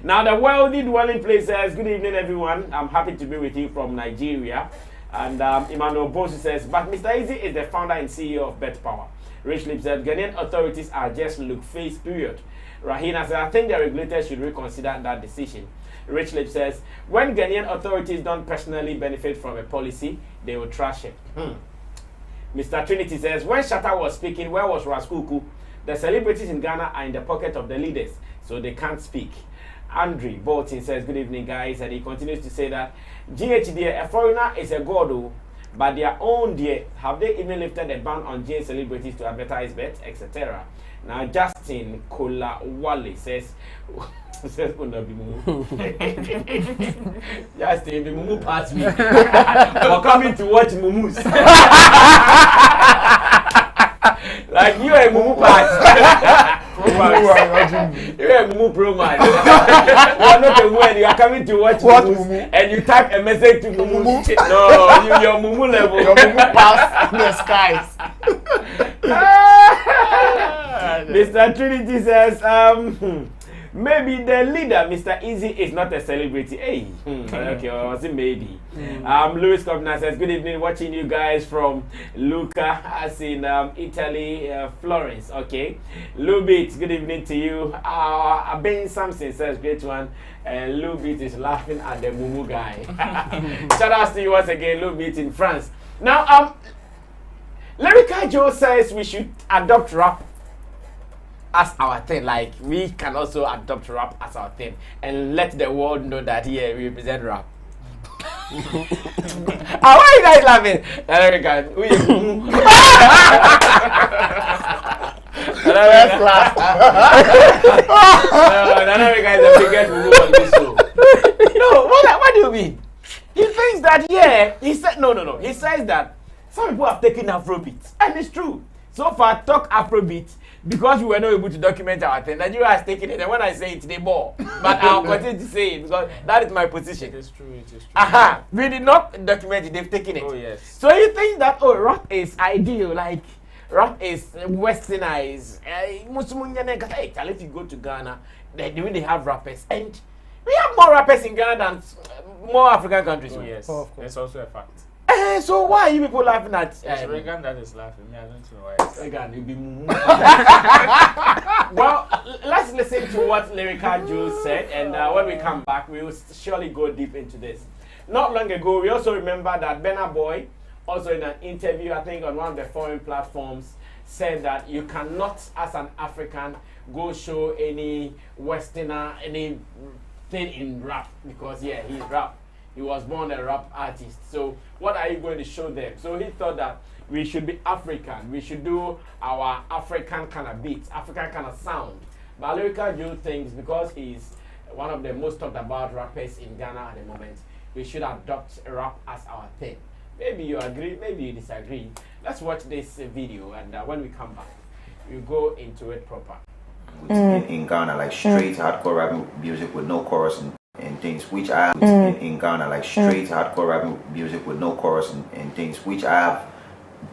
Now, the Wealthy Dwelling Place says, good evening, everyone. I'm happy to be with you from Nigeria. And Emmanuel Bosu says, but Mr. Eazi is the founder and CEO of Bet Power. Rich Lip said, Ghanaian authorities are just look-faced, period. Rahina said, I think the regulators should reconsider that decision. Rich Lip says, when Ghanaian authorities don't personally benefit from a policy, they will trash it. Mr. Trinity says, when Shatta was speaking, where was Ras Kuuku? The celebrities in Ghana are in the pocket of the leaders, so they can't speak. Andre Bolton says, good evening, guys. And he continues to say that, GHD, a foreigner is a god, but their own dear, have they even lifted a ban on J celebrities to advertise bets, etc.? Now, Justin Kolawale says, Justin, the Mumu passed me for coming to watch Mumus. Like you are a mumu part. You are a mumu pro man. You are not a woman. You are coming to watch mumu, and you type a message to mumu. No, your mumu level. Your mumu pass in the skies. Mr. Trinity says, maybe the leader, Mr. Eazi, is not a celebrity. Hey, okay, or was it maybe? Louis Kovna says, good evening, watching you guys from Lucca, as in Italy, Florence. Okay, Lubit, good evening to you. Ben Samson says, great one. And Lubit is laughing at the Mumu guy. Shout out to you once again, Lubit in France. Now, Lyrical Joe says we should adopt rap as our thing. Like we can also adopt rap as our thing and let the world know that here we represent rap. Why are you guys laughing? Who you? Let's laugh. None of you guys are biggest move on this show. No, what do you mean? He thinks that he said no. He says that some people have taken Afrobeat, and it's true. So far, talk Afrobeat because we were not able to document our thing. Nigeria has taken it, and when I say it, they bore. But I'll continue to say it because that is my position. It is true. We did not document it; they've taken it. Oh yes. So you think that rap is ideal, like rap is westernized? If you go to Ghana, the way they have rappers, and we have more rappers in Ghana than more African countries. Oh yes, that's also a fact. So why are you people laughing at? It's Reagan that is laughing. Me, I don't know why. Reagan, you be well, let's listen to what Lyrical Joe said, and when we come back, we will surely go deep into this. Not long ago, we also remember that Burna Boy, also in an interview, I think on one of the foreign platforms, said that you cannot, as an African, go show any Westerner anything in rap because he's rap. He was born a rap artist. So what are you going to show them? So he thought that we should be African. We should do our African kind of beats, African kind of sound. But Lyrical Joe thinks because he's one of the most talked about rappers in Ghana at the moment, we should adopt rap as our thing. Maybe you agree, maybe you disagree. Let's watch this video, and when we come back, we'll go into it proper. In Ghana, like straight hardcore rap music with no chorus and things, which I have in Ghana, like straight hardcore rap music with no chorus and things, which I have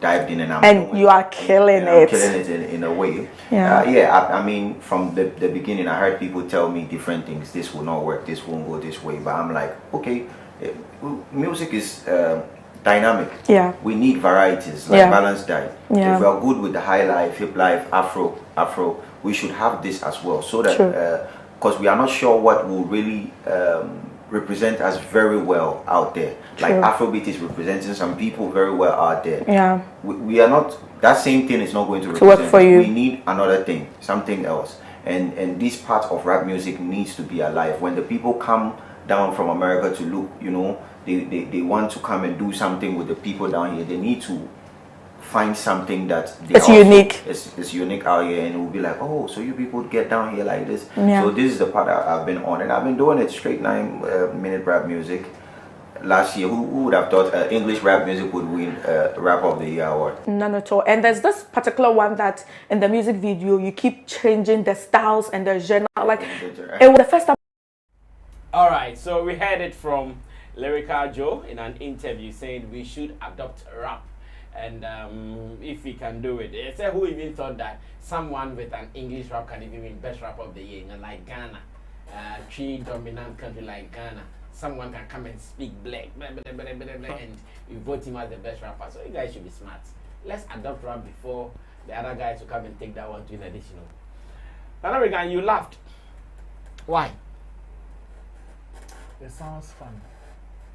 dived in and you are killing it. I'm killing it in a way. I mean, from the beginning, I heard people tell me different things. This will not work. This won't go this way. But I'm like, okay, music is dynamic. Yeah. We need varieties, like balanced diet. Yeah. If we are good with the high life, hip life, Afro, we should have this as well, so that because we are not sure what will really represent us very well out there. Like Afrobeat is representing some people very well out there. Yeah. We are not, that same thing is not going to work for you. We need another thing, something else. And this part of rap music needs to be alive. When the people come down from America to look, you know, they want to come and do something with the people down here, they need to find something that it's unique. It's unique out here, and it will be like, oh, so you people get down here like this. Yeah. So this is the part I've been on, and I've been doing it straight 9-minute rap music. Last year, who would have thought English rap music would win Rap of the Year award? None at all. And there's this particular one that in the music video you keep changing the styles and the genre. Like it was the first time. All right, so we heard it from Lyrical Joe in an interview saying we should adopt rap. And if we can do it, I said, who even thought that someone with an English rap can even win Best Rap of the Year? You know, like Ghana, three dominant country like Ghana, someone can come and speak black, blah, blah, blah, blah, blah, and we vote him as the best rapper. So you guys should be smart. Let's adopt rap before the other guys will come and take that one to an additional. American, you laughed. Why? It sounds funny.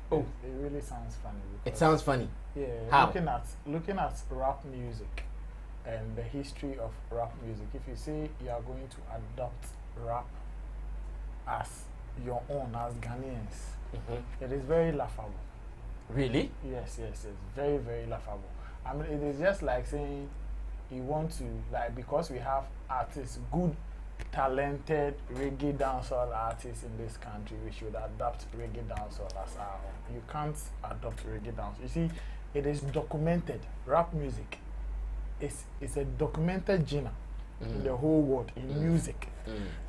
Oh, it really sounds funny. It sounds funny. Yeah, how? Looking at rap music and the history of rap music, if you say you are going to adopt rap as your own, as Ghanaians, it is very laughable. Really? Yes, very, very laughable. I mean, it is just like saying you want to, like, because we have artists, good, talented reggae dancehall artists in this country, we should adopt reggae dancehall as our own. You can't adopt reggae dancehall. You see, it is documented. Rap music it's a documented genre in the whole world in music.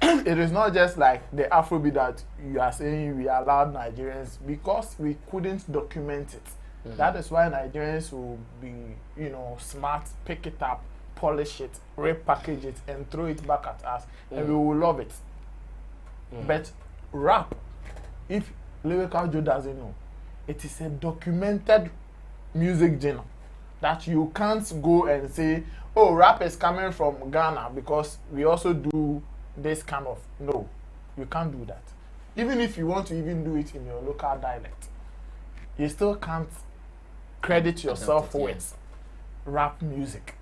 It is not just like the Afrobeat that you are saying we allowed Nigerians because we couldn't document it. That is why Nigerians will be, you know, smart, pick it up, polish it, repackage it, and throw it back at us, and we will love it. But rap, if Lyrical Joe doesn't know, it is a documented music genre that you can't go and say, oh, rap is coming from Ghana because we also do this kind of. No, you can't do that. Even if you want to even do it in your local dialect, you still can't credit yourself with rap music.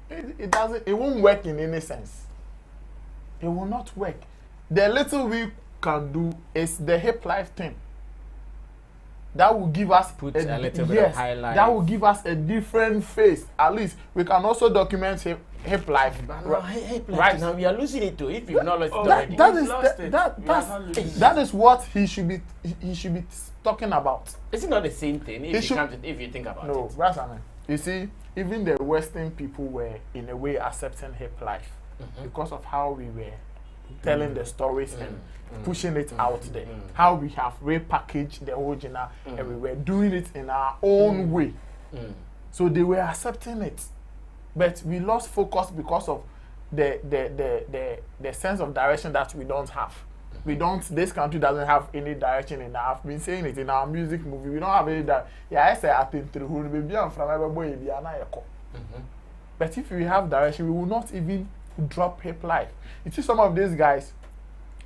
It doesn't. It won't work in any sense. It will not work. The little we can do is the hip life thing. That will give us a little bit of highlight. That will give us a different face. At least we can also document hip life. Right now we are losing it too. If you've not lost it already, that is what he should be talking about. Is it not the same thing if you think about it? No, Rasaman. You see, even the Western people were in a way accepting hip life because of how we were telling the stories and pushing it out there. How we have repackaged the original and we were doing it in our own way. So they were accepting it. But we lost focus because of the sense of direction that we don't have. This country doesn't have any direction in our. I've been saying it in our music movie. We don't have any direction. Yeah, I say I think through who be from everybody be an ayako. But if we have direction, we will not even drop hip life. You see some of these guys,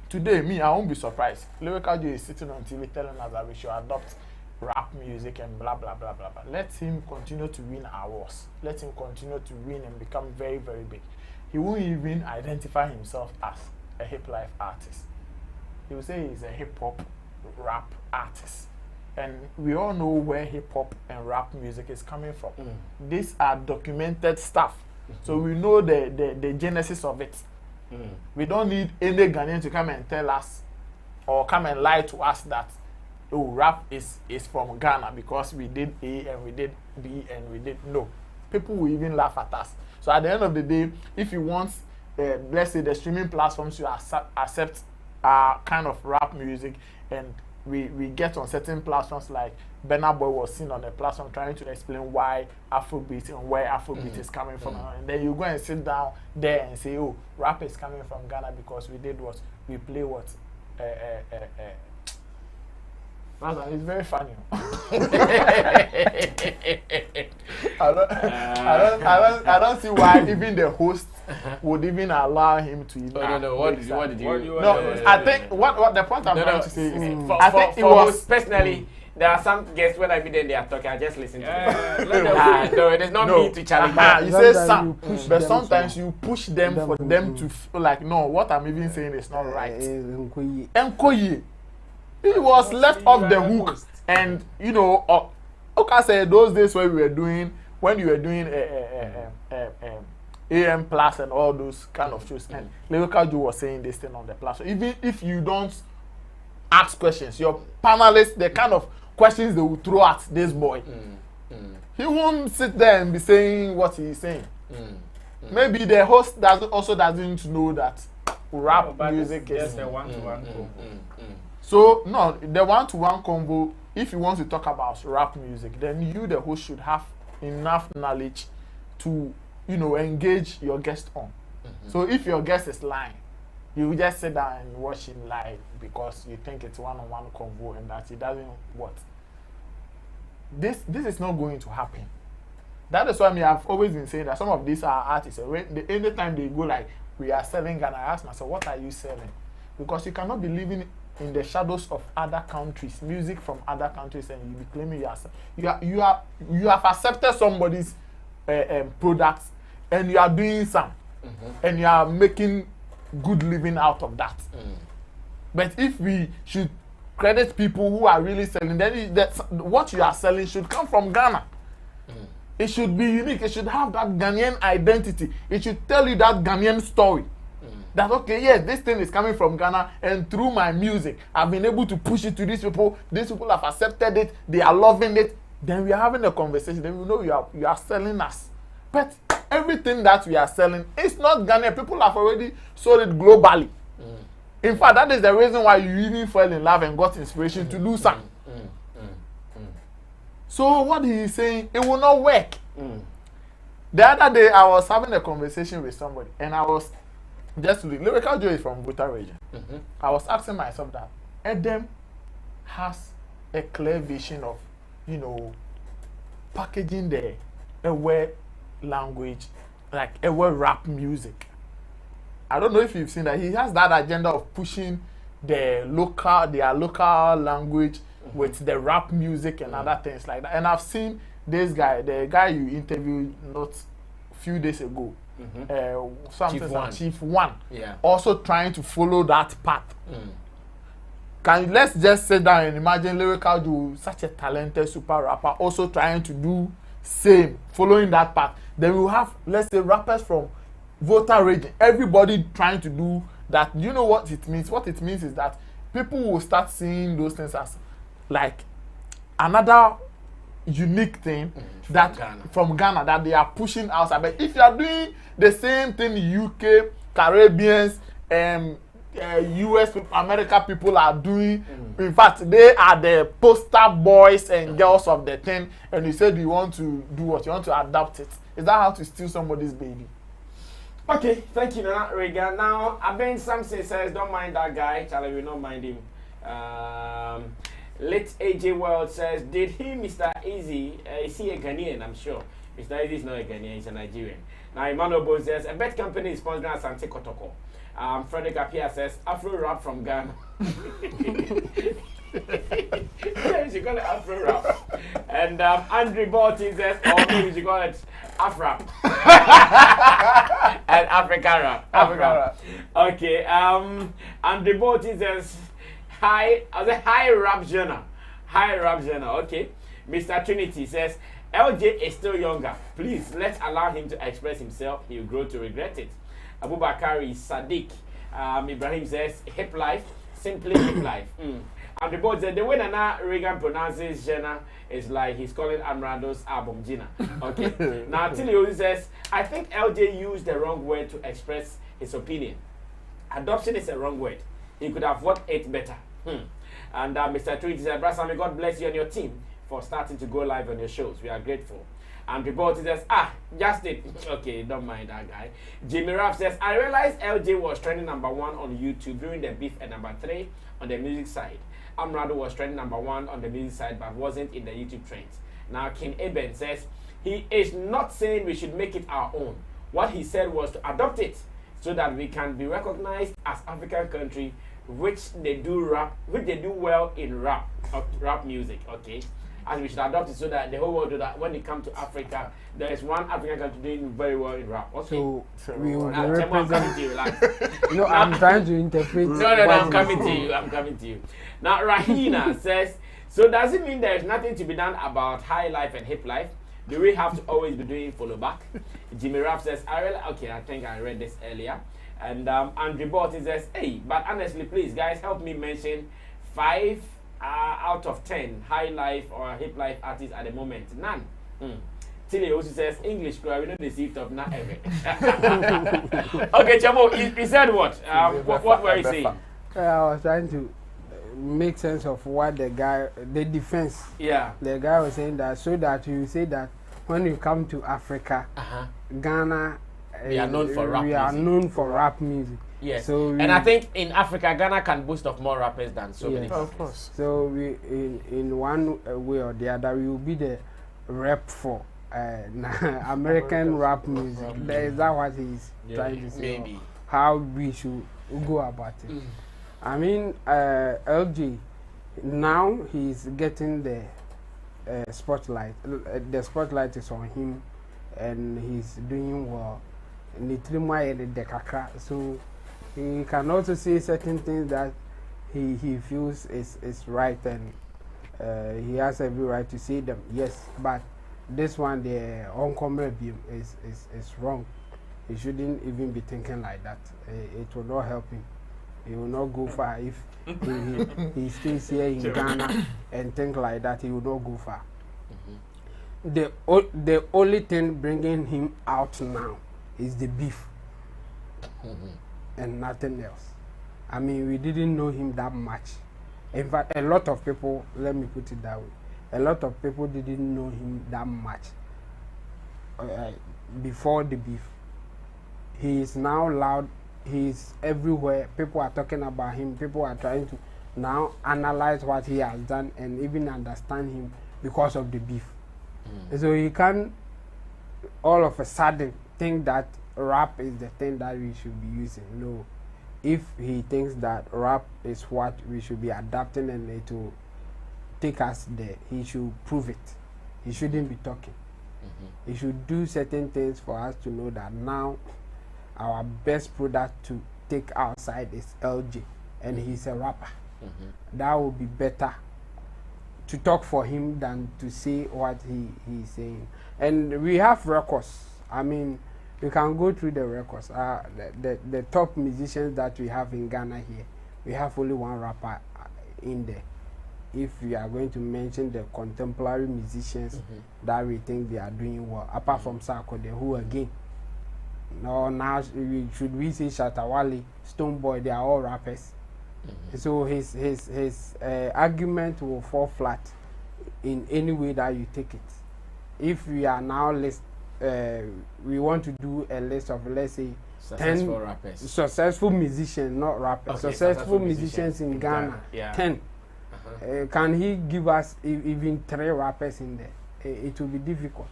today, me, I won't be surprised. Lyrical Joe is sitting on TV telling us that we should adopt rap music and blah, blah, blah, blah, blah. Let him continue to win awards. Let him continue to win and become very, very big. He won't even identify himself as a hip life artist. He will say he's a hip hop rap artist. And we all know where hip hop and rap music is coming from. These are documented stuff. So we know the genesis of it. We don't need any Ghanaian to come and tell us or come and lie to us that, oh, rap is from Ghana because we did A and we did B and we did no. People will even laugh at us. So at the end of the day, if you want, let's say the streaming platforms to accept kind of rap music, and we get on certain platforms like Burna Boy was seen on the platform trying to explain why Afrobeat and where Afrobeat is coming from, and then you go and sit down there and say, oh, rap is coming from Ghana because we did what? We play what? It's very funny. I don't see why even the host would even allow him to even. No. What did you? No, I think what the point I'm trying to say is, I think it was personally. There are some guests when I be there, they are talking. I just listen to them. No, it is not me to challenge. You say some, but sometimes you push them for them to feel like, no, what I'm even saying is not right. Nkoye, he was left off the hook, and you know, okay, say those days when you were doing AM Plus and all those kind of shows, and Lyrical Joe was saying this thing on the platform. Even if you don't ask questions, your panelists, the kind of questions they will throw at this boy, he won't sit there and be saying what he's saying. Maybe the host doesn't know that rap music is just a one-to-one convo. So no, the one-to-one convo. If you want to talk about rap music, then you, the host, should have enough knowledge to, you know, engage your guest on. So if your guest is lying, you just sit down and watch him live because you think it's one-on-one convo and that he doesn't what. This is not going to happen. That is why I've always been saying that some of these are artists. Anytime they go like, we are selling Ghana, I ask myself, what are you selling? Because you cannot be living in the shadows of other countries, music from other countries, and you be claiming you have accepted somebody's products, and you are doing some, and you are making good living out of that. But if we should credit people who are really selling, then what you are selling should come from Ghana. It should be unique. It should have that Ghanaian identity. It should tell you that Ghanaian story. That, okay, yes, this thing is coming from Ghana, and through my music, I've been able to push it to these people. These people have accepted it. They are loving it. Then we are having a conversation. Then we know you are selling us. But everything that we are selling, it's not Ghanaian. People have already sold it globally. In fact, that is the reason why you even fell in love and got inspiration to do something. So what he is saying, it will not work. The other day, I was having a conversation with somebody, and I was just Lyrical Joe is from Buta region. I was asking myself that Edem has a clear vision of, you know, packaging the Ewe language, like Ewe rap music. I don't know if you've seen that. He has that agenda of pushing their local language with the rap music and other things like that. And I've seen this guy, the guy you interviewed not a few days ago, Chief One, also trying to follow that path. Let's just sit down and imagine Lyrical Joe, such a talented super rapper, also trying to do same, following that path. Then we'll have, let's say, rappers from Volta region, everybody trying to do that. You know what it means? What it means is that people will start seeing those things as like another unique thing from Ghana that they are pushing outside. But if you are doing the same thing UK, Caribbeans, US, America people are doing, in fact, they are the poster boys and girls of the thing, and you said you want to do what? You want to adapt it. Is that how to steal somebody's baby? Okay, thank you, Nana Regan. Now, Aben Samson says, don't mind that guy. Charlie, we don't mind him. Let AJ World says, did he, Mr. Eazi, is he a Ghanaian? I'm sure. Mr. Eazi is not a Ghanaian, he's a Nigerian. Now, Emmanuel Bo says, a bet company is sponsoring Asante Kotoko. Frederick Apia says, Afro rap from Ghana. Yeah, you should call it Afro rap. And Andrew Bolton says, or maybe you should call it Afrap. And Africa rap. Okay. Andrew Bolton says, hi rap genre. Hi rap genre. Okay. Mr. Trinity says, LJ is still younger. Please, let's allow him to express himself. He'll grow to regret it. Abubakari Sadiq. Ibrahim says, hip life. Simply hip life. And the board said, the way Nana Regan pronounces Jenna is like he's calling Amrado's album Gina. Okay. Now, Tilly says, I think LJ used the wrong word to express his opinion. Adoption is a wrong word. He could have worked it better. And Mr. Trinity said, Brother Sammy, God bless you and your team for starting to go live on your shows. We are grateful. And report says, just it. Okay, don't mind that guy. Jimmy Raff says, I realized LJ was trending #1 on YouTube during the beef and #3 on the music side. Amrado was trending #1 on the music side but wasn't in the YouTube trends. Now King Eben says, he is not saying we should make it our own. What he said was to adopt it so that we can be recognized as African country, which they do well in rap music, okay? And we should adopt it so that the whole world do that. When it comes to Africa, there is one African country doing very well in rap. Okay. So we will I'm coming to you, relax. No, I'm trying to interpret. No, I'm coming to you. I'm coming to you. Now, Rahina says, so does it mean there is nothing to be done about high life and hip life? Do we have to always be doing follow back? Jimmy Raff says, okay, I think I read this earlier. And Andrew Bolton says, hey, but honestly, please, guys, help me mention 5 out of 10 high life or hip life artists at the moment. None. Tilly also says English, we know the seat of not ever. Okay, Chamo, he said what? What were you saying? I was trying to make sense of what the defense. Yeah. The guy was saying that so that you say that when you come to Africa, Ghana, we are known for rap. We are known for rap music. Yes. So and I think in Africa, Ghana can boast of more rappers than so many. Of course. So we, in one way or the other, we will be the rep for American rap music. Is that what he's trying to say? Maybe. How we should go about it. I mean, LG, now he's getting the spotlight. The spotlight is on him, and he's doing well. So he can also say certain things that he feels is right, and he has every right to say them. Yes, but this one, the uncommon beam is wrong. He shouldn't even be thinking like that. It will not help him. He will not go far if he stays here in Ghana and think like that. He will not go far. the only thing bringing him out now is the beef and nothing else. I mean, we didn't know him that much. In fact, a lot of people, let me put it that way, a lot of people didn't know him that much before the beef. He is now loud. He is everywhere. People are talking about him. People are trying to now analyze what he has done and even understand him because of the beef. So he can't all of a sudden think that rap is the thing that we should be using. No. If he thinks that rap is what we should be adapting and it will take us there, he should prove it. He shouldn't be talking. He should do certain things for us to know that now our best product to take outside is LJ, and he's a rapper. That would be better to talk for him than to say what he's saying. And we have records. I mean, we can go through the records. The top musicians that we have in Ghana here, we have only one rapper in there. If we are going to mention the contemporary musicians that we think they are doing well, apart from Sarkodie, who again, now should we say Shatta Wale, Stonebwoy, they are all rappers. So his argument will fall flat in any way that you take it. If we are now we want to do a list of, let's say, successful rappers, successful musicians, not rappers, successful musicians in Ghana, 10. Can he give us even 3 rappers in there? It will be difficult.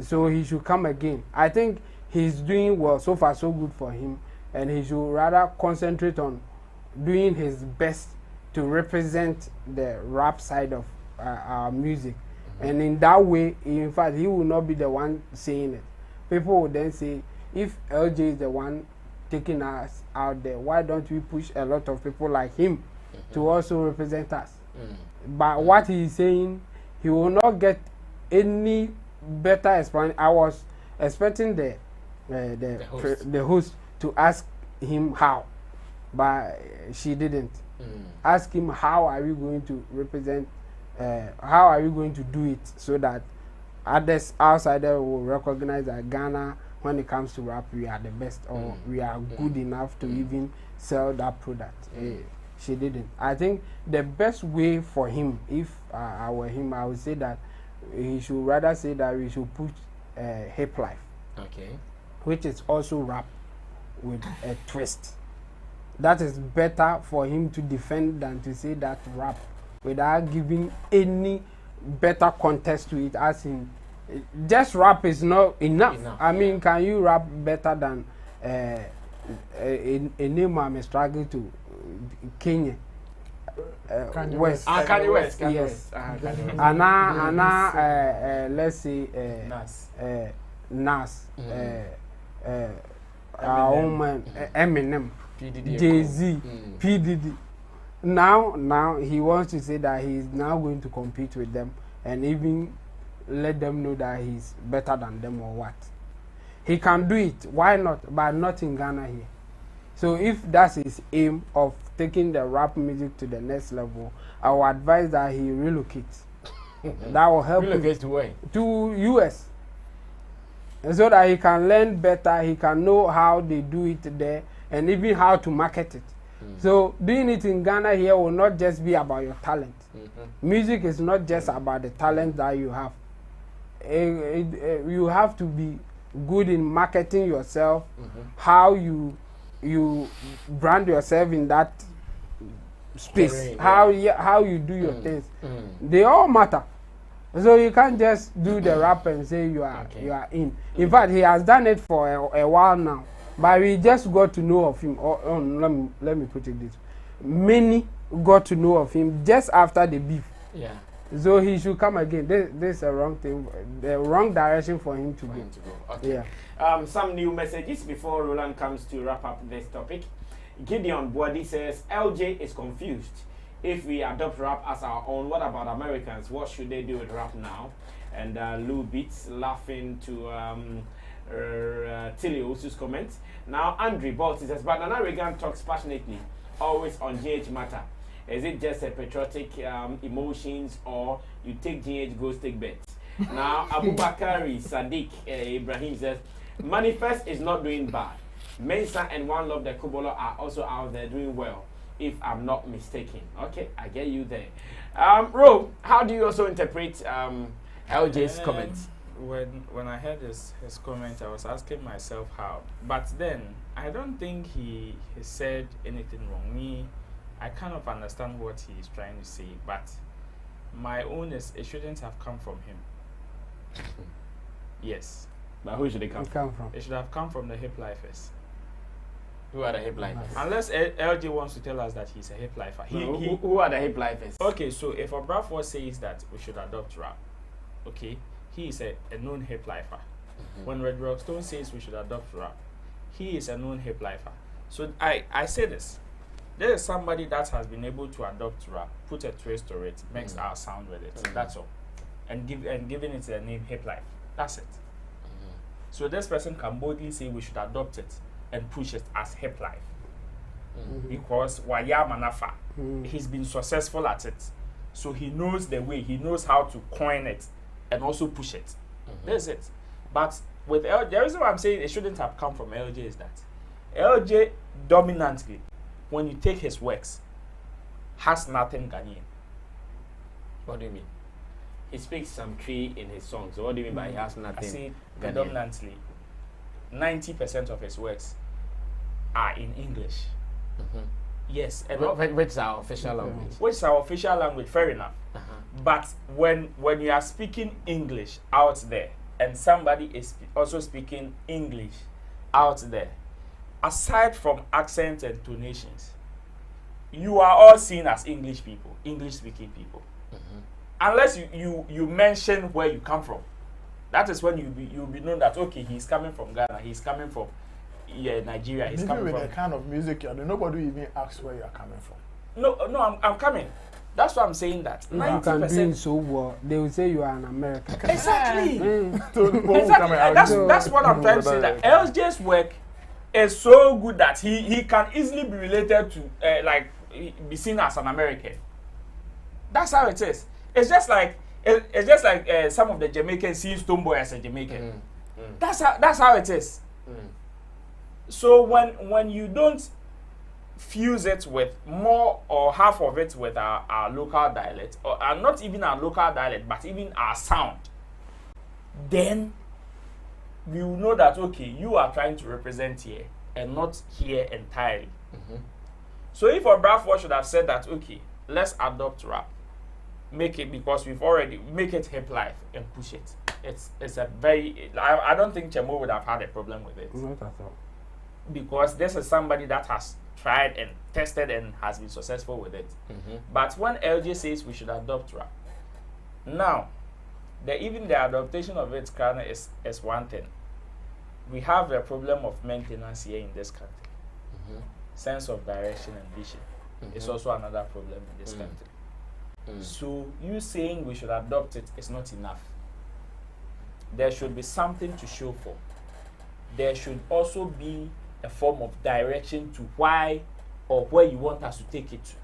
So he should come again. I think he's doing well. So far, so good for him. And he should rather concentrate on doing his best to represent the rap side of our music. And in that way, in fact, he will not be the one saying it. People will then say, if LJ is the one taking us out there, why don't we push a lot of people like him to also represent us? But what he is saying, he will not get any better explanation. I was expecting the host to ask him how, but she didn't. Ask him how are we going to represent, how are we going to do it so that others outside there will recognize that Ghana, when it comes to rap, we are the best, or we are good enough to even sell that product. She didn't. I think the best way for him, if I were him, I would say that he should rather say that we should put hip life, which is also rap with a twist. That is better for him to defend than to say that rap without giving any better context to it, as in just rap is not enough. I mean, can you rap better than a name I'm struggling to Kenya? West. Kanye West. Yes. Let's say Nas. Our own man, Eminem, Jay-Z, P. Diddy. Now he wants to say that he's now going to compete with them and even let them know that he's better than them or what. He can do it. Why not? But not in Ghana here. So if that's his aim of taking the rap music to the next level, I would advise that he relocates. That will help him. Relocate to where? To US. So that he can learn better, he can know how they do it there, and even how to market it. So doing it in Ghana here will not just be about your talent. Music is not just about the talent that you have. You have to be good in marketing yourself, how you brand yourself in that space, how you do your things. They all matter. So you can't just do the rap and say you are in. In fact, he has done it for a while now, but we just got to know of him. Let me put it this way. Many got to know of him just after the beef. So he should come again. This is a wrong thing, the wrong direction for him to go. Okay. Some new messages before Roland comes to wrap up this topic. Gideon Boadi says LJ is confused. If we adopt rap as our own, what about Americans? What should they do with rap now? And Lou Beats laughing to Tilly Osu's comments. Now Andre Bolt says, but Nana Reagan talks passionately, always on GH matter. Is it just a patriotic emotions, or you take GH, goes take bets? Now, Abubakari Sadiq Ibrahim says, Manifest is not doing bad. Mensah and One Love the Kubolo are also out there doing well, if I'm not mistaken. Okay, I get you there. Ro, how do you also interpret LJ's comments? When I heard his comment, I was asking myself how. But then, I don't think he said anything wrong. I kind of understand what he's trying to say, but my own is it shouldn't have come from him. Yes. But who should it come from? It should have come from the hip lifers. Who are the hip lifers? Unless LJ wants to tell us that he's a hip lifer. Who are the hip lifers? Okay, so if Obrafour says that we should adopt rap, okay, he is a known hip lifer. When Red Rockstone says we should adopt rap, he is a known hip lifer. So I say this. There is somebody that has been able to adopt rap, put a twist to it, makes our sound with it. That's all. And giving it the name hip life. That's it. So this person can boldly say we should adopt it and push it as hip life. Because Waya Manafa, he's been successful at it. So he knows the way, he knows how to coin it and also push it. That's it. But with LJ, the reason why I'm saying it shouldn't have come from LJ is that LJ dominantly, when you take his works, has nothing Ghanaian. What do you mean? He speaks some tree in his songs. So what do you mean by he has nothing? I see predominantly 90% of his works are in English. Yes. And which is our official language. Which is our official language, fair enough. But when you are speaking English out there, and somebody is also speaking English out there, aside from accent and tonations, you are all seen as English people, English-speaking people. Unless you mention where you come from. That is when you'll be known that, okay, he's coming from Ghana, he's coming from Nigeria, he's coming with from... the kind of music you're doing, nobody even asks where you're coming from. No, I'm coming. That's why I'm saying that. You can do it so well. They will say you are an American. Exactly. That's what I'm trying to say. That LJ's work is so good that he can easily be related to, be seen as an American. That's how it is. It's just like some of the Jamaicans see Stonebwoy as a Jamaican. That's how it is. So when you don't fuse it with more or half of it with our local dialect, or not even our local dialect, but even our sound, then we will know that, okay, you are trying to represent here and not here entirely. So if Obrafour should have said that, okay, let's adopt rap, make it, because we've already make it hip life and push it. It's a very, I don't think Chemo would have had a problem with it. Not at all. Because this is somebody that has tried and tested and has been successful with it. But when LJ says we should adopt rap, now, even the adaptation of it is one thing. We have a problem of maintenance here in this country. Sense of direction and vision is also another problem in this country. So you saying we should adopt it is not enough. There should be something to show for. There should also be a form of direction to why or where you want us to take it to.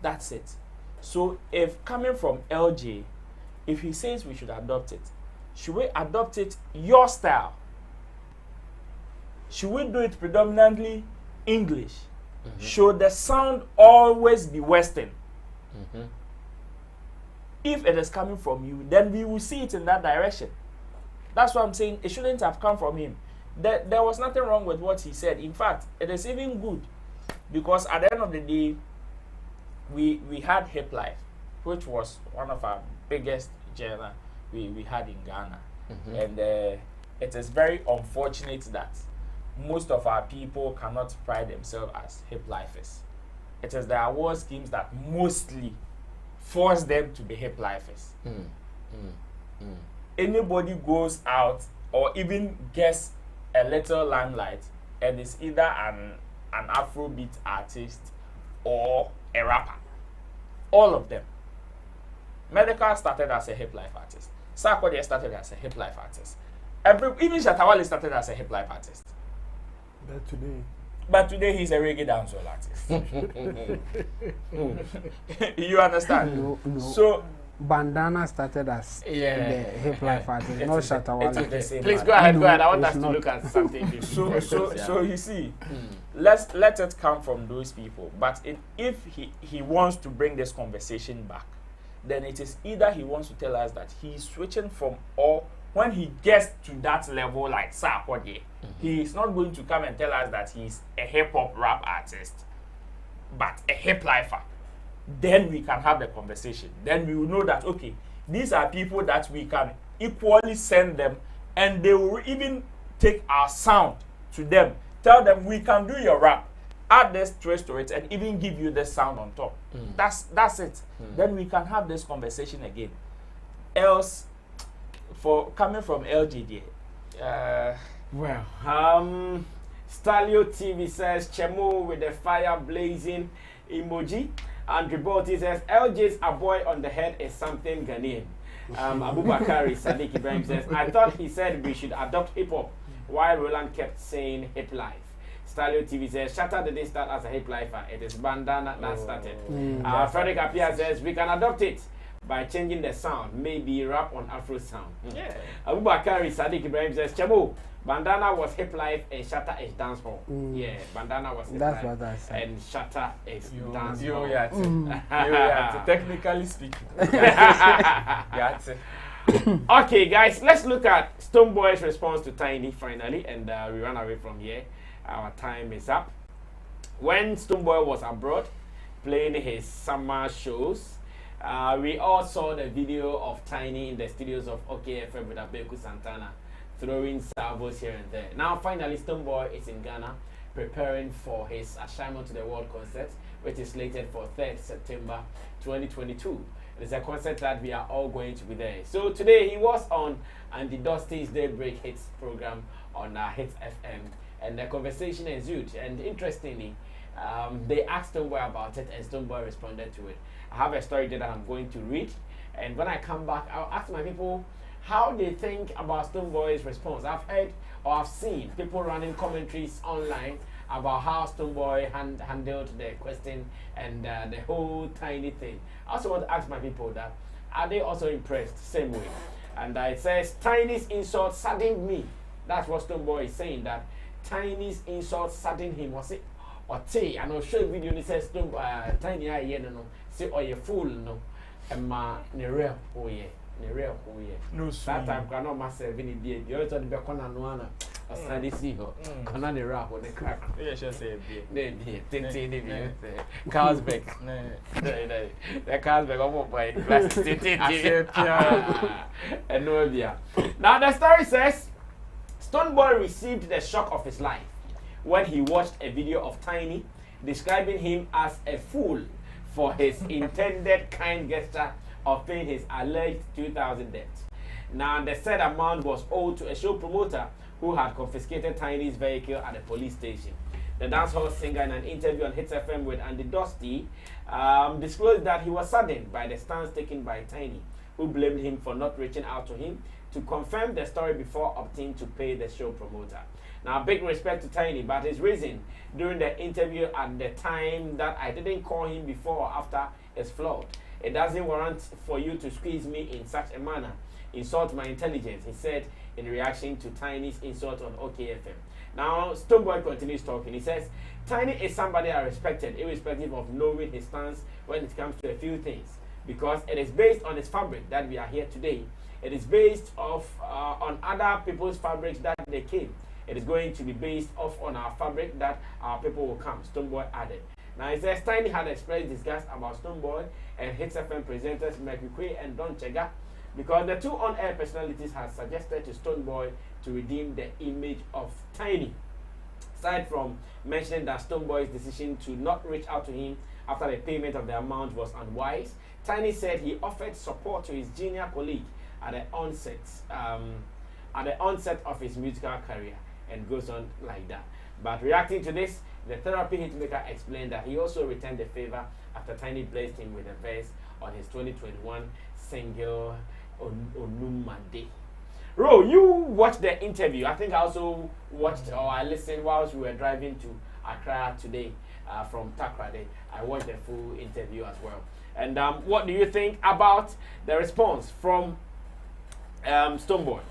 That's it. So if coming from LJ, if he says we should adopt it, should we adopt it your style? Should we do it predominantly English? Should the sound always be Western? If it is coming from you, then we will see it in that direction. That's what I'm saying. It shouldn't have come from him. There was nothing wrong with what he said. In fact, it is even good, because at the end of the day, we had Hip Life, which was one of our biggest genre we had in Ghana. And it is very unfortunate that most of our people cannot pride themselves as hip lifers. It is the award schemes that mostly force them to be hip lifers. Anybody goes out or even gets a little limelight and is either an Afrobeat artist or a rapper. All of them. Medical started as a hip life artist. Sarkodie started as a hip life artist. Even Shatta Wale started as a hip life artist. But today he's a reggae dancehall artist. You understand? No. So Bandana started as the hip life artist, not Shatta Wale. Please go ahead, go ahead. I want us to look at something. So you see, let it come from those people. But if he wants to bring this conversation back, then it is either he wants to tell us that he's switching from, or when he gets to that level like Sarkodie, he is not going to come and tell us that he's a hip hop rap artist, but a hip lifer. Then we can have the conversation. Then we will know that, okay, these are people that we can equally send them, and they will even take our sound to them. Tell them, we can do your rap, add this twist to it, and even give you the sound on top. That's it. Then we can have this conversation again. Else, for coming from LGD, Stalio TV says Chemo with the fire blazing emoji. And Reboti says LJ's a boy on the head is something Ghanaian. Abubakari Sadiq Ibrahim says I thought he said we should adopt hip hop, while Roland kept saying hip life. Stalio TV says Shatta didn't start as a hip lifer, it is Bandana that started. Frederick Apia says we can adopt it by changing the sound, maybe rap on Afro sound. Abubakari Sadiq Ibrahim says Chemo, Bandana was hip life and Shatta is dance hall. Bandana was hip life and Shatta is dance hall. Technically speaking. Okay, guys, let's look at Stonebwoy's response to Tinny finally, and we run away from here. Our time is up. When Stonebwoy was abroad playing his summer shows, we all saw the video of Tinny in the studios of OKFM with Abeku Santana, throwing salvos here and there. Now, finally, Stonebwoy is in Ghana preparing for his assignment to the World Concert, which is slated for 3rd September 2022. It is a concert that we are all going to be there. So today he was on Andy Dusty's Daybreak Hits program on Hits FM, and the conversation ensued. And interestingly, they asked Stonebwoy about it, and Stonebwoy responded to it. I have a story that I'm going to read, and when I come back, I'll ask my people how they think about Stonebwoy's response. I've heard or I've seen people running commentaries online about how Stonebwoy handled the question and the whole Tinny thing. I also want to ask my people that, are they also impressed same way? And it says, Tinny's insult saddened me. That's what Stonebwoy is saying, that Tinny's insult saddened him. Was it? Or say, and I'll show you video, and it says, Tinny, no, say, or you fool, no, and my real, oh yeah. No, that time cannot myself in the day. You also the corner no one. I study see her. Corner the rap on the crack. Yeah, she say be. Tinny. Carlsberg. The Carlsberg of my plastic. And no idea. Now the story says Stonebwoy received the shock of his life when he watched a video of Tinny describing him as a fool for his intended kind gesture of paying his alleged 2,000 debt. Now, the said amount was owed to a show promoter who had confiscated Tinny's vehicle at a police station. The dancehall singer, in an interview on Hits FM with Andy Dusty, disclosed that he was saddened by the stance taken by Tinny, who blamed him for not reaching out to him to confirm the story before opting to pay the show promoter. Now, big respect to Tinny, but his reason during the interview at the time that I didn't call him before or after is flawed. It doesn't warrant for you to squeeze me in such a manner, insult my intelligence, he said in reaction to Tinny's insult on OKFM. Now, Stonebwoy continues talking. He says, Tinny is somebody I respected, irrespective of knowing his stance when it comes to a few things, because it is based on his fabric that we are here today. It is based on other people's fabrics that they came. It is going to be based off on our fabric that our people will come, Stonebwoy added. Now, it says Tinny had expressed disgust about Stonebwoy and Hits FM presenters Mekukwe and Don Chega because the two on-air personalities had suggested to Stonebwoy to redeem the image of Tinny. Aside from mentioning that Stonebwoy's decision to not reach out to him after the payment of the amount was unwise, Tinny said he offered support to his junior colleague at the onset of his musical career, and goes on like that. But reacting to this, the therapy hitmaker explained that he also returned the favor after Tinny blessed him with a verse on his 2021 single Onumade. Ro, you watched the interview. I think I also watched or I listened whilst we were driving to Accra today from Takrade. I watched the full interview as well. And what do you think about the response from Stonebwoy?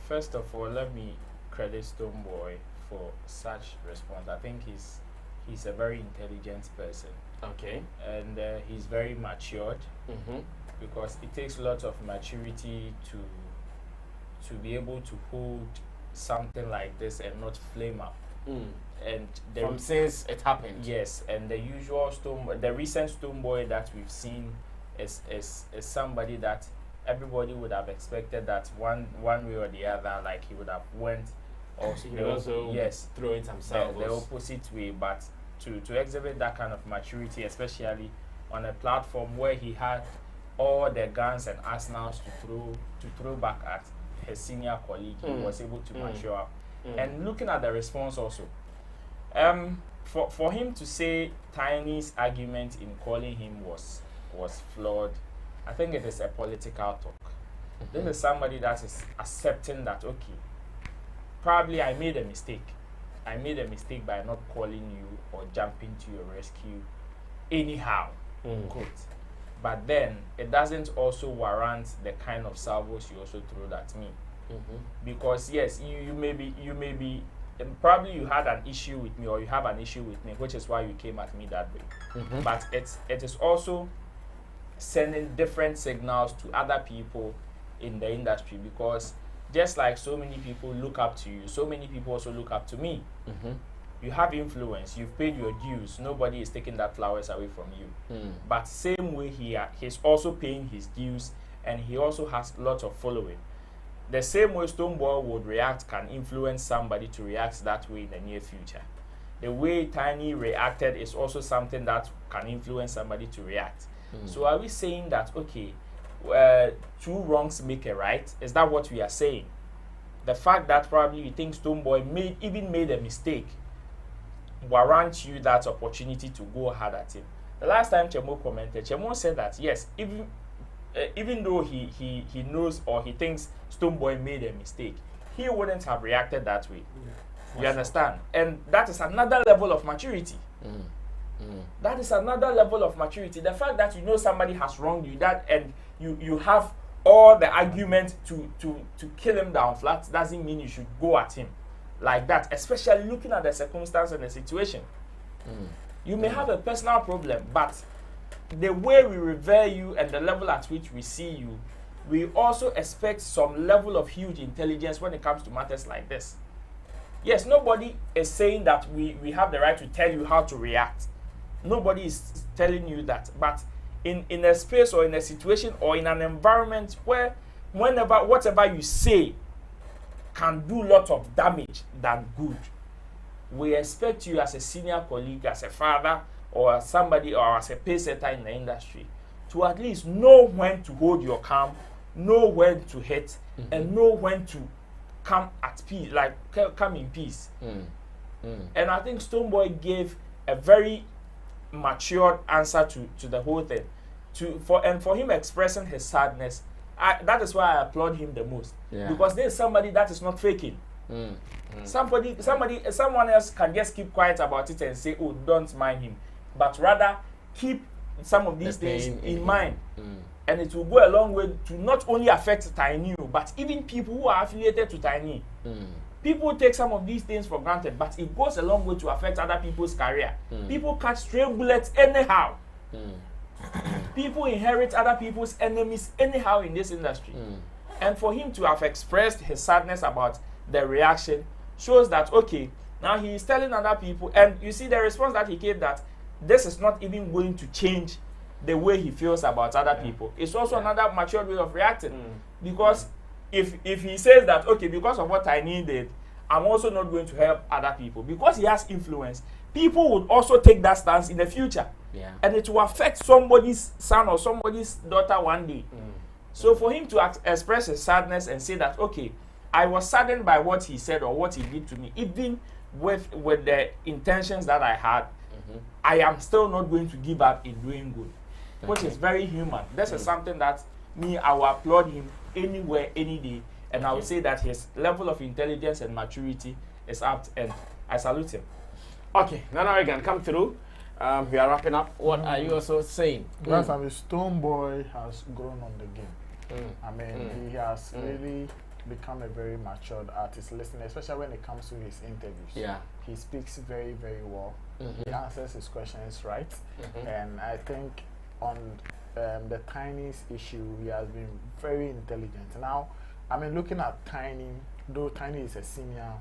First of all, let me credit Stonebwoy for such response. I think he's a very intelligent person. Okay. And he's very matured, because it takes a lot of maturity to be able to hold something like this and not flame up. And from since it happened. Yes, and the usual the recent Stonebwoy that we've seen is somebody that everybody would have expected that one way or the other, like he would have went also yes, throw it himself. The opposite way, but to exhibit that kind of maturity, especially on a platform where he had all the guns and arsenals to throw back at his senior colleague, he was able to mature up. And looking at the response also, for him to say Tinny's argument in calling him was flawed, I think it is a political talk. This is somebody that is accepting that, okay, probably I made a mistake. I made a mistake by not calling you or jumping to your rescue anyhow. Quote. But then it doesn't also warrant the kind of salvos you also throw at me. Because yes, you may be probably you had an issue with me, or you have an issue with me, which is why you came at me that way. But it is also sending different signals to other people in the industry, because just like so many people look up to you, so many people also look up to me. You have influence, you've paid your dues, nobody is taking that flowers away from you. But same way he's also paying his dues, and he also has lots of following. The same way Stonebwoy would react can influence somebody to react that way in the near future. The way Tinny reacted is also something that can influence somebody to react. So are we saying that, okay, two wrongs make a right? Is that what we are saying? The fact that probably you think Stonebwoy made a mistake warrants you that opportunity to go hard at him. The last time Chemo commented, Chemo said that yes, even though he knows or he thinks Stonebwoy made a mistake, he wouldn't have reacted that way. You understand? And that is another level of maturity. That is another level of maturity. The fact that you know somebody has wronged you, and you have all the argument to kill him down flat, doesn't mean you should go at him like that, especially looking at the circumstance and the situation. You may have a personal problem, but the way we revere you and the level at which we see you, we also expect some level of huge intelligence when it comes to matters like this. Yes, nobody is saying that we have the right to tell you how to react. Nobody is telling you that. But in a space or in a situation or in an environment where whatever you say can do lots of damage than good, we expect you as a senior colleague, as a father, or as somebody, or as a pay setter in the industry, to at least know when to hold your calm, know when to hit, and know when to come at peace, like come in peace. And I think Stonebwoy gave a very matured answer to the whole thing. For him expressing his sadness, that is why I applaud him the most. Because there is somebody that is not faking. Someone else can just keep quiet about it and say, oh, don't mind him, but rather keep some of these things in mind. And it will go a long way to not only affect Tinny, but even people who are affiliated to Tinny. People take some of these things for granted, but it goes a long way to affect other people's career. People catch stray bullets anyhow. People inherit other people's enemies anyhow in this industry. And for him to have expressed his sadness about the reaction shows that, okay, now he is telling other people, and you see the response that he gave, that this is not even going to change the way he feels about other people. It's also another mature way of reacting. Because if he says that, okay, because of what Tinny did, I'm also not going to help other people, because he has influence, people would also take that stance in the future. And it will affect somebody's son or somebody's daughter one day. So for him to express his sadness and say that, okay, I was saddened by what he said or what he did to me, even with the intentions that I had, I am still not going to give up in doing good, which is very human. This is something that I will applaud him anywhere, any day, and I would say that his level of intelligence and maturity is up, and I salute him. Okay, Nana Regan, come through. We are wrapping up. What are you also saying? Yes, I mean, Stonebwoy has grown on the game. I mean, he has really become a very matured artist listener, especially when it comes to his interviews. Yeah. He speaks very, very well. He answers his questions right. And I think on the Tiny's issue, he has been very intelligent. Now, I mean, looking at Tiny, though Tiny is a senior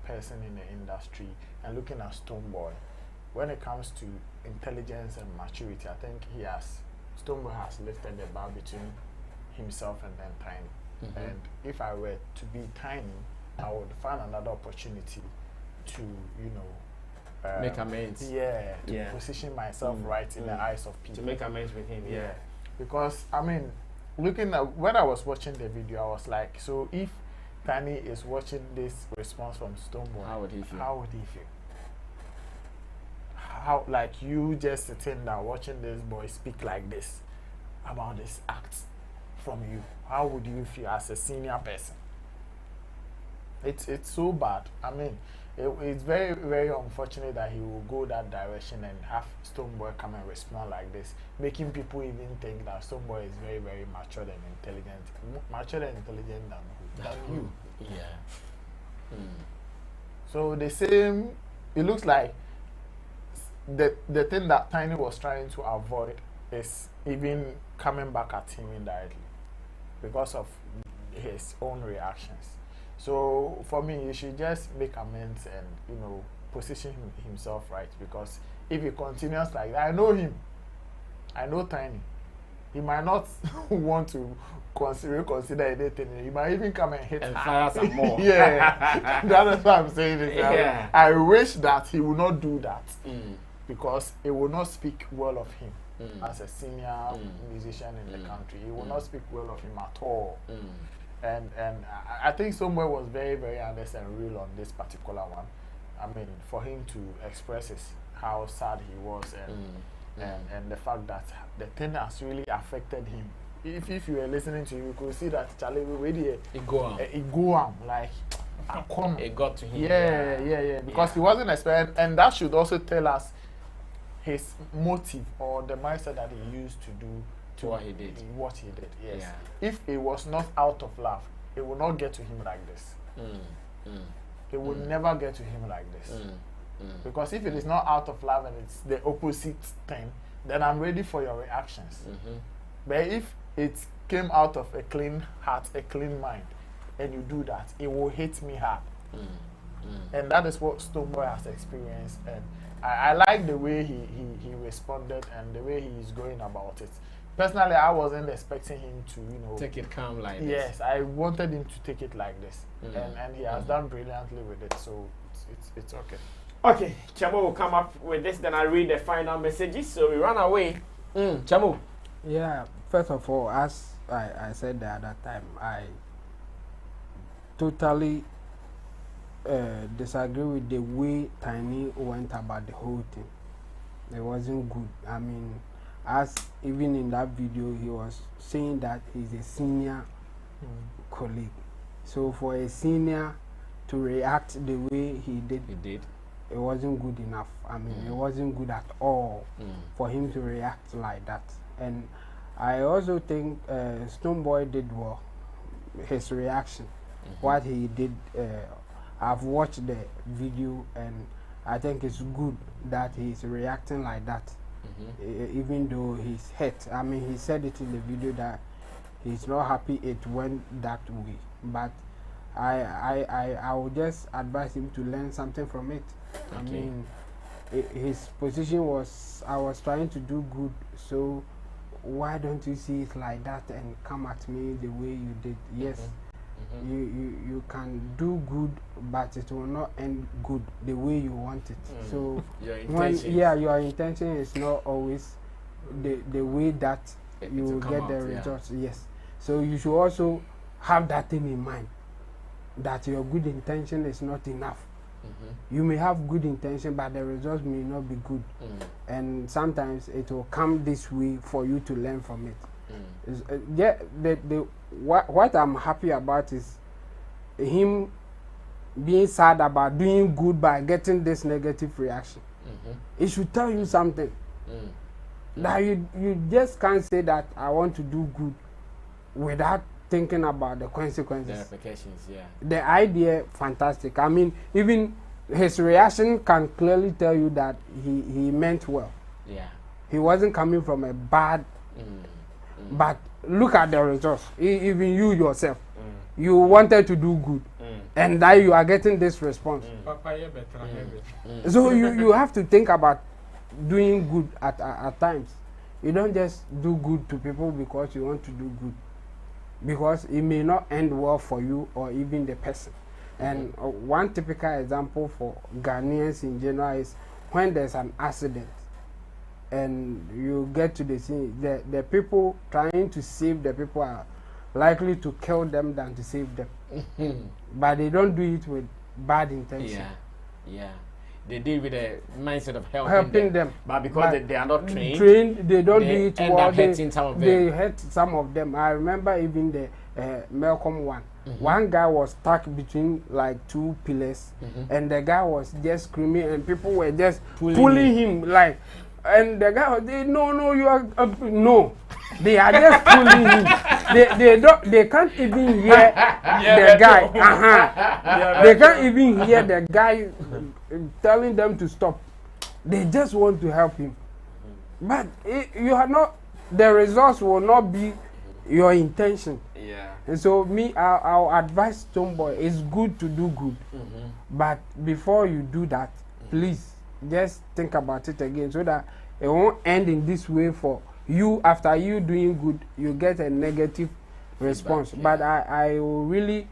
person in the industry, and looking at Stonebwoy, when it comes to intelligence and maturity, I think Stonebwoy has lifted the bar between himself and then Tiny. And if I were to be Tiny, I would find another opportunity to, you know, make amends. Yeah, to position myself right in the eyes of people. To make amends with him, yeah. Because, I mean, looking at, when I was watching the video, I was like, so if Tiny is watching this response from Stonebwoy, how would he feel? How would he feel? How, like, you just sitting there watching this boy speak like this about this act from you, how would you feel as a senior person? It's so bad. I mean, it's very, very unfortunate that he will go that direction and have Stonebwoy come and respond like this, making people even think that Stonebwoy is very, very mature and intelligent, mature and intelligent than you. Yeah. So the same, it looks like the thing that Tiny was trying to avoid is even coming back at him indirectly because of his own reactions. So for me, he should just make amends and, you know, position himself right, because if he continues like that, I know him, I know Tiny, he might not want to consider anything. He might even come and hit and fire some more. Yeah, that's what I'm saying. Yeah. I wish that he would not do that because it will not speak well of him as a senior musician in the country. It will not speak well of him at all. And I think Stonebwoy was very, very honest and real on this particular one. I mean, for him to express how sad he was and the fact that the thing has really affected him. If you were listening to him, you could see that Charlie already it go on like it got to him. Yeah. Because he wasn't expecting, and that should also tell us his motive or the mindset that he used to do to what he did. Yes. Yeah. If it was not out of love, it would not get to him like this. It would never get to him like this. Because if it is not out of love and it's the opposite thing, then I'm ready for your reactions. But if it came out of a clean heart, a clean mind, and you do that, it will hit me hard. And that is what Stonebwoy has experienced. And I like the way he responded and the way he is going about it. Personally, I wasn't expecting him to, you know, take it calm like this. Yes, I wanted him to take it like this, and he has done brilliantly with it. So it's okay. Okay, Chamo will come up with this. Then I read the final messages. So we run away. Chamo. Yeah. First of all, as I said the other time, I totally disagree with the way Tiny went about the whole thing. It wasn't good. I mean, as even in that video, he was saying that he's a senior colleague. So for a senior to react the way he did, it wasn't good enough. I mean, it wasn't good at all for him to react like that. And I also think Stonebwoy did well. His reaction, what he did. I've watched the video and I think it's good that he's reacting like that. Even though he's hurt. I mean, he said it in the video that he's not happy it went that way. But I would just advise him to learn something from it. I mean, his position was, I was trying to do good, so why don't you see it like that and come at me the way you did? Yes, you can do good, but it will not end good the way you want it. So your intention is not always the way that you will get the results. Yes, so you should also have that thing in mind, that your good intention is not enough. You may have good intention, but the results may not be good. And sometimes it will come this way for you to learn from it. What I'm happy about is him being sad about doing good by getting this negative reaction. It should tell you something. That you just can't say that I want to do good without thinking about the consequences. The repercussions, yeah. The idea, fantastic. I mean, even his reaction can clearly tell you that he meant well. Yeah. He wasn't coming from a bad, but look at the results. Even you yourself, you wanted to do good, and that you are getting this response. So you have to think about doing good at times. You don't just do good to people because you want to do good, because it may not end well for you or even the person. And one typical example for Ghanaians in general is when there's an accident and you get to the scene, the people trying to save the people are likely to kill them than to save them. But they don't do it with bad intention. Yeah. They deal with the mindset of helping them. But because they are not trained, they don't do it end well. Up hurting some of them. They hurt some of them. I remember even the Malcolm one. One guy was stuck between like two pillars, and the guy was just screaming, and people were just pulling him like. And the guy was, no, you are no. They are just pulling him. They can't even hear the guy. They can't even hear the guy telling them to stop. They just want to help him. But you are not. The results will not be your intention. Yeah. And so I'll advise Stonebwoy, it's good to do good, but before you do that, please just think about it again, so that it won't end in this way for you. After you doing good, you get a negative response. But I will really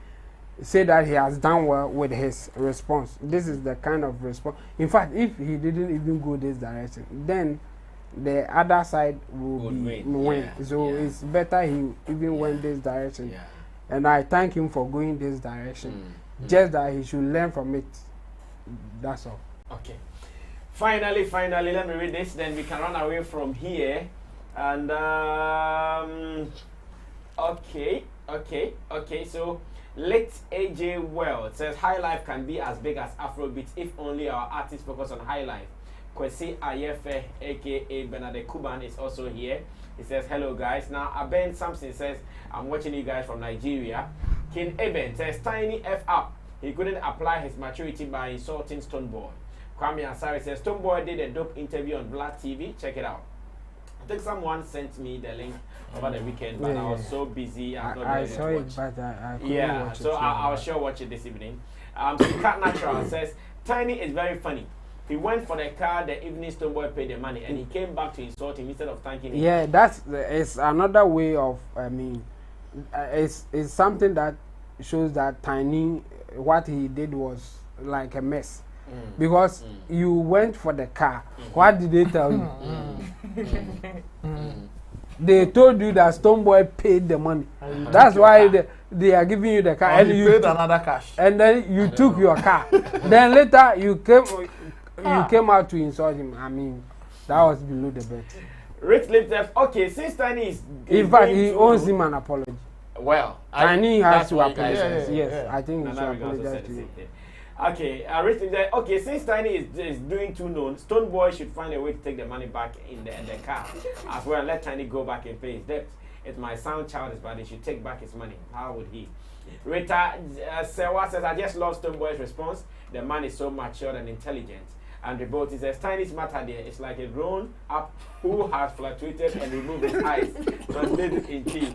say that he has done well with his response. This is the kind of response. In fact, if he didn't even go this direction, then the other side will win. Yeah. So it's better he even went this direction. Yeah. And I thank him for going this direction. Just that he should learn from it. That's all. Okay. Finally, let me read this, then we can run away from here. And okay. So let AJ Well says high life can be as big as Afrobeat if only our artists focus on high life. Kwesi Ayefe, aka Bernadette Kuban, is also here. He says, hello guys. Now Aben Samson says, I'm watching you guys from Nigeria. King Eben says, Tiny F up. He couldn't apply his maturity by insulting Stonebwoy. Kwame Asari says, Stonebwoy did a dope interview on Black TV. Check it out. I think someone sent me the link over the weekend, but I was so busy. I saw it, but I couldn't watch it. So I'll sure watch it this evening. Cat Natural says, Tiny is very funny. He went for the car the evening Stonebwoy paid the money, and he came back to insult him instead of thanking him. Yeah, it's another way of, it's something that shows that Tiny, what he did was like a mess. Because you went for the car. What did they tell you? They told you that Stonebwoy paid the money. That's why they are giving you the car. And you paid another cash. And then you took your car. Then later you came out to insult him. I mean, that was below the belt. Rich Lip says, okay, since Tiny is in fact, he owes him an apology. Well, Tiny has to apologize. Yes, I think he should apologize to you. Okay, Rich Lip says, okay, since Tiny is doing too known, Stonebwoy should find a way to take the money back in the car as well. Let Tiny go back and pay his debt. It might sound childish, but he should take back his money. How would he? Rita Sewa says, I just love Stonebwoy's response. The man is so mature and intelligent. And the boat says, Tiny's matter there is like a grown up who has fluctuated and removed his eyes, translated in cheese.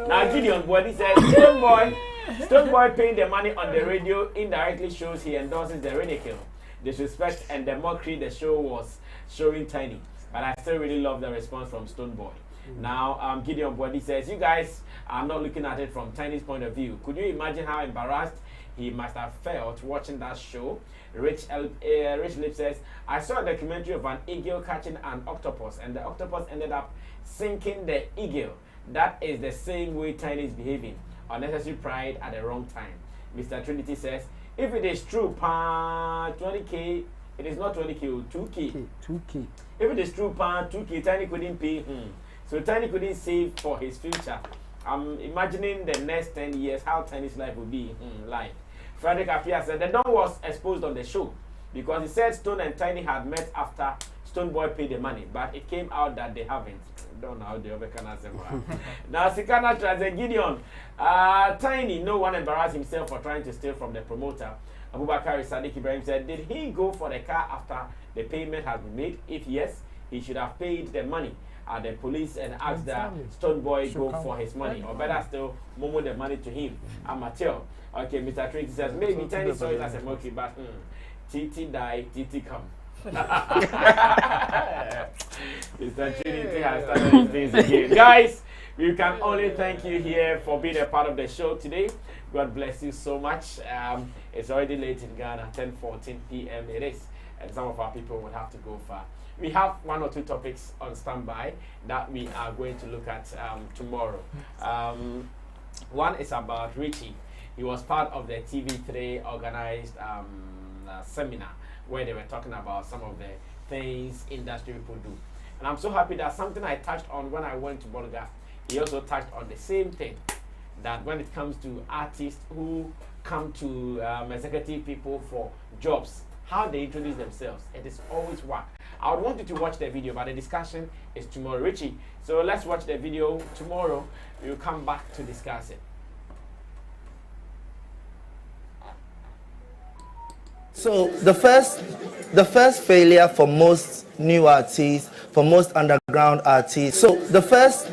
Now Gideon Body says, Stonebwoy paying the money on the radio indirectly shows he endorses the ridicule, disrespect, and the mockery the show was showing Tiny. But I still really love the response from Stonebwoy. Now Gideon Body says, you guys are not looking at it from Tiny's point of view. Could you imagine how embarrassed he must have felt watching that show? Rich Lip says, I saw a documentary of an eagle catching an octopus, and the octopus ended up sinking the eagle. That is the same way Tiny is behaving. Unnecessary pride at the wrong time. Mr. Trinity says, if it is true, 20K, it is not 20K, 2K. 2K. If it is true, 2K, Tiny couldn't pay. So Tiny couldn't save for his future. I'm imagining the next 10 years how Tinny's life will be like. Frederick Afia said the Don was exposed on the show because he said Stone and Tinny had met after Stonebwoy paid the money, but it came out that they haven't. Don't know how the other can answer. Now, Sikana tries a Gideon. Tinny, no one embarrassed himself for trying to steal from the promoter. Abubakar Sadiq Ibrahim said, did he go for the car after the payment had been made? If yes, he should have paid the money at the police and asked the Stonebwoy go for his money, or better still, Momo the money to him. Amateur. Okay, Mr. Trixie says, maybe Tinny saw it as a monkey, but Titi die, Titi come. Mr. Trinity has started his things again. Guys, we can only thank you here for being a part of the show today. God bless you so much. It's already late in Ghana, 10:14 p.m. it is, and some of our people will have to go far. We have 1 or 2 topics on standby that we are going to look at tomorrow. One is about Richie. He was part of the TV3 organized seminar where they were talking about some of the things industry people do. And I'm so happy that something I touched on when I went to Bolga, he also touched on the same thing, that when it comes to artists who come to executive people for jobs, how they introduce themselves, it is always whack. I would want you to watch the video, but the discussion is tomorrow. Richie, so let's watch the video tomorrow. We'll come back to discuss it. So the first failure for most new artists, for most underground artists. So the first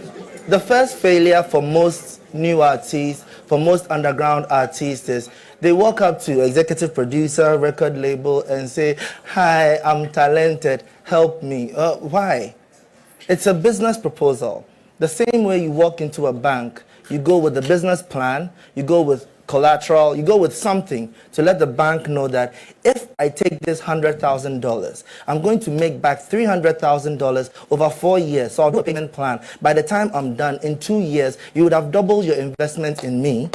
failure for most new artists, for most underground artists is they walk up to executive producer, record label and say, "Hi, I'm talented, help me." Why? It's a business proposal. The same way you walk into a bank, you go with the business plan, you go with collateral, you go with something to let the bank know that if I take this $100,000, I'm going to make back $300,000 over 4 years. So I'll do a payment plan. By the time I'm done, in 2 years, you would have doubled your investment in me.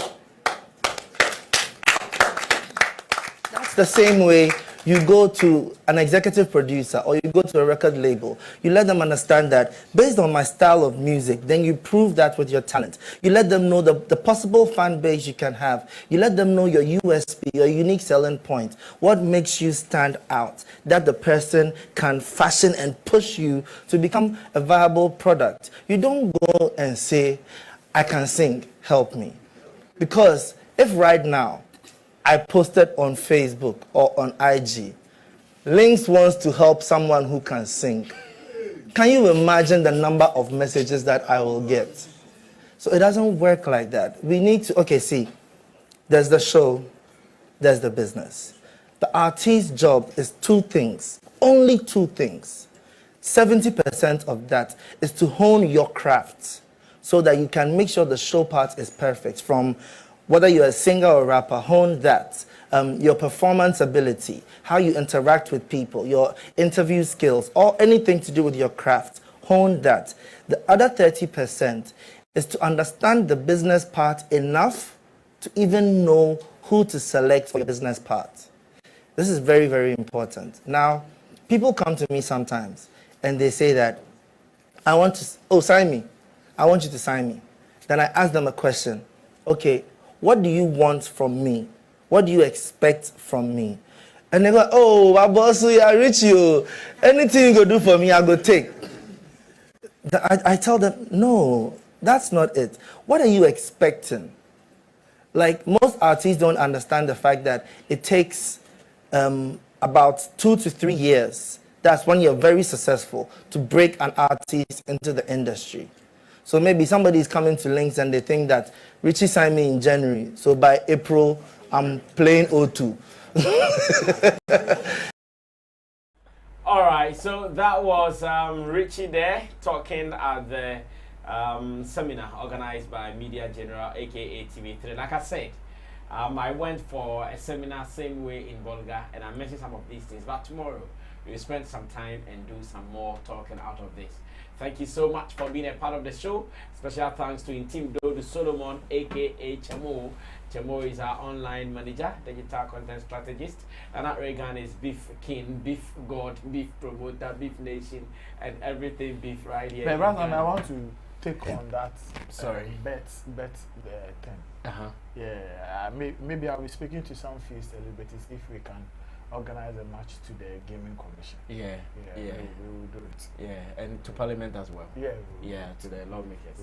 That's the same way you go to an executive producer or you go to a record label. You let them understand that based on my style of music, then you prove that with your talent. You let them know the possible fan base you can have. You let them know your USP, your unique selling point. What makes you stand out, that the person can fashion and push you to become a viable product. You don't go and say, "I can sing, help me." Because if right now, I posted on Facebook or on IG, Links wants to help someone who can sing. Can you imagine the number of messages that I will get? So it doesn't work like that. We need to, okay, see, there's the show, there's the business. The artist's job is 2 things, only 2 things. 70% of that is to hone your craft so that you can make sure the show part is perfect. From whether you're a singer or a rapper, hone that. Your performance ability, how you interact with people, your interview skills, or anything to do with your craft, hone that. The other 30% is to understand the business part enough to even know who to select for your business part. This is very, very important. Now, people come to me sometimes and they say that, I want to, sign me. I want you to sign me. Then I ask them a question. Okay, what do you want from me? What do you expect from me? And they go, "Oh, my boss, you are rich, you. Anything you go do for me, I go take." I tell them, no, that's not it. What are you expecting? Like, most artists don't understand the fact that it takes about 2 to 3 years. That's when you're very successful to break an artist into the industry. So maybe somebody is coming to Links and they think that Richie signed me in January. So by April, I'm playing O2. All right, so that was Richie there talking at the seminar organized by Media General, aka TV3. Like I said, I went for a seminar same way in Bolga, and I mentioned some of these things. But tomorrow, we'll spend some time and do some more talking out of this. Thank you so much for being a part of the show. Special thanks to Intim Dodo Solomon, aka Chamo. Chamo is our online manager, digital content strategist. And at Reagan is Beef King, Beef God, Beef Promoter, Beef Nation, and everything beef right here. But I want to take on that bet thing. Yeah, maybe I'll be speaking to some few celebrities if we can organize a match to the Gaming Commission. We will do it. Yeah, and to Parliament as well. To the lawmakers.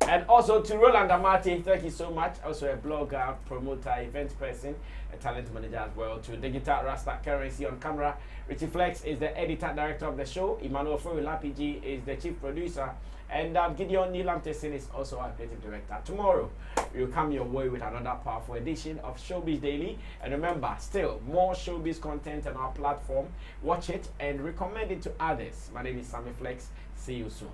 And also to Roland Amati, thank you so much. Also a blogger, promoter, event person, a talent manager as well. To Digital Rasta Currency on camera. Richie Flex is the editor director of the show. Emmanuel Lapiji is the chief producer. And Gideon Nilam Tessin is also our creative director. Tomorrow, we'll come your way with another powerful edition of Showbiz Daily. And remember, still more showbiz content on our platform. Watch it and recommend it to others. My name is Sammy Flex. See you soon.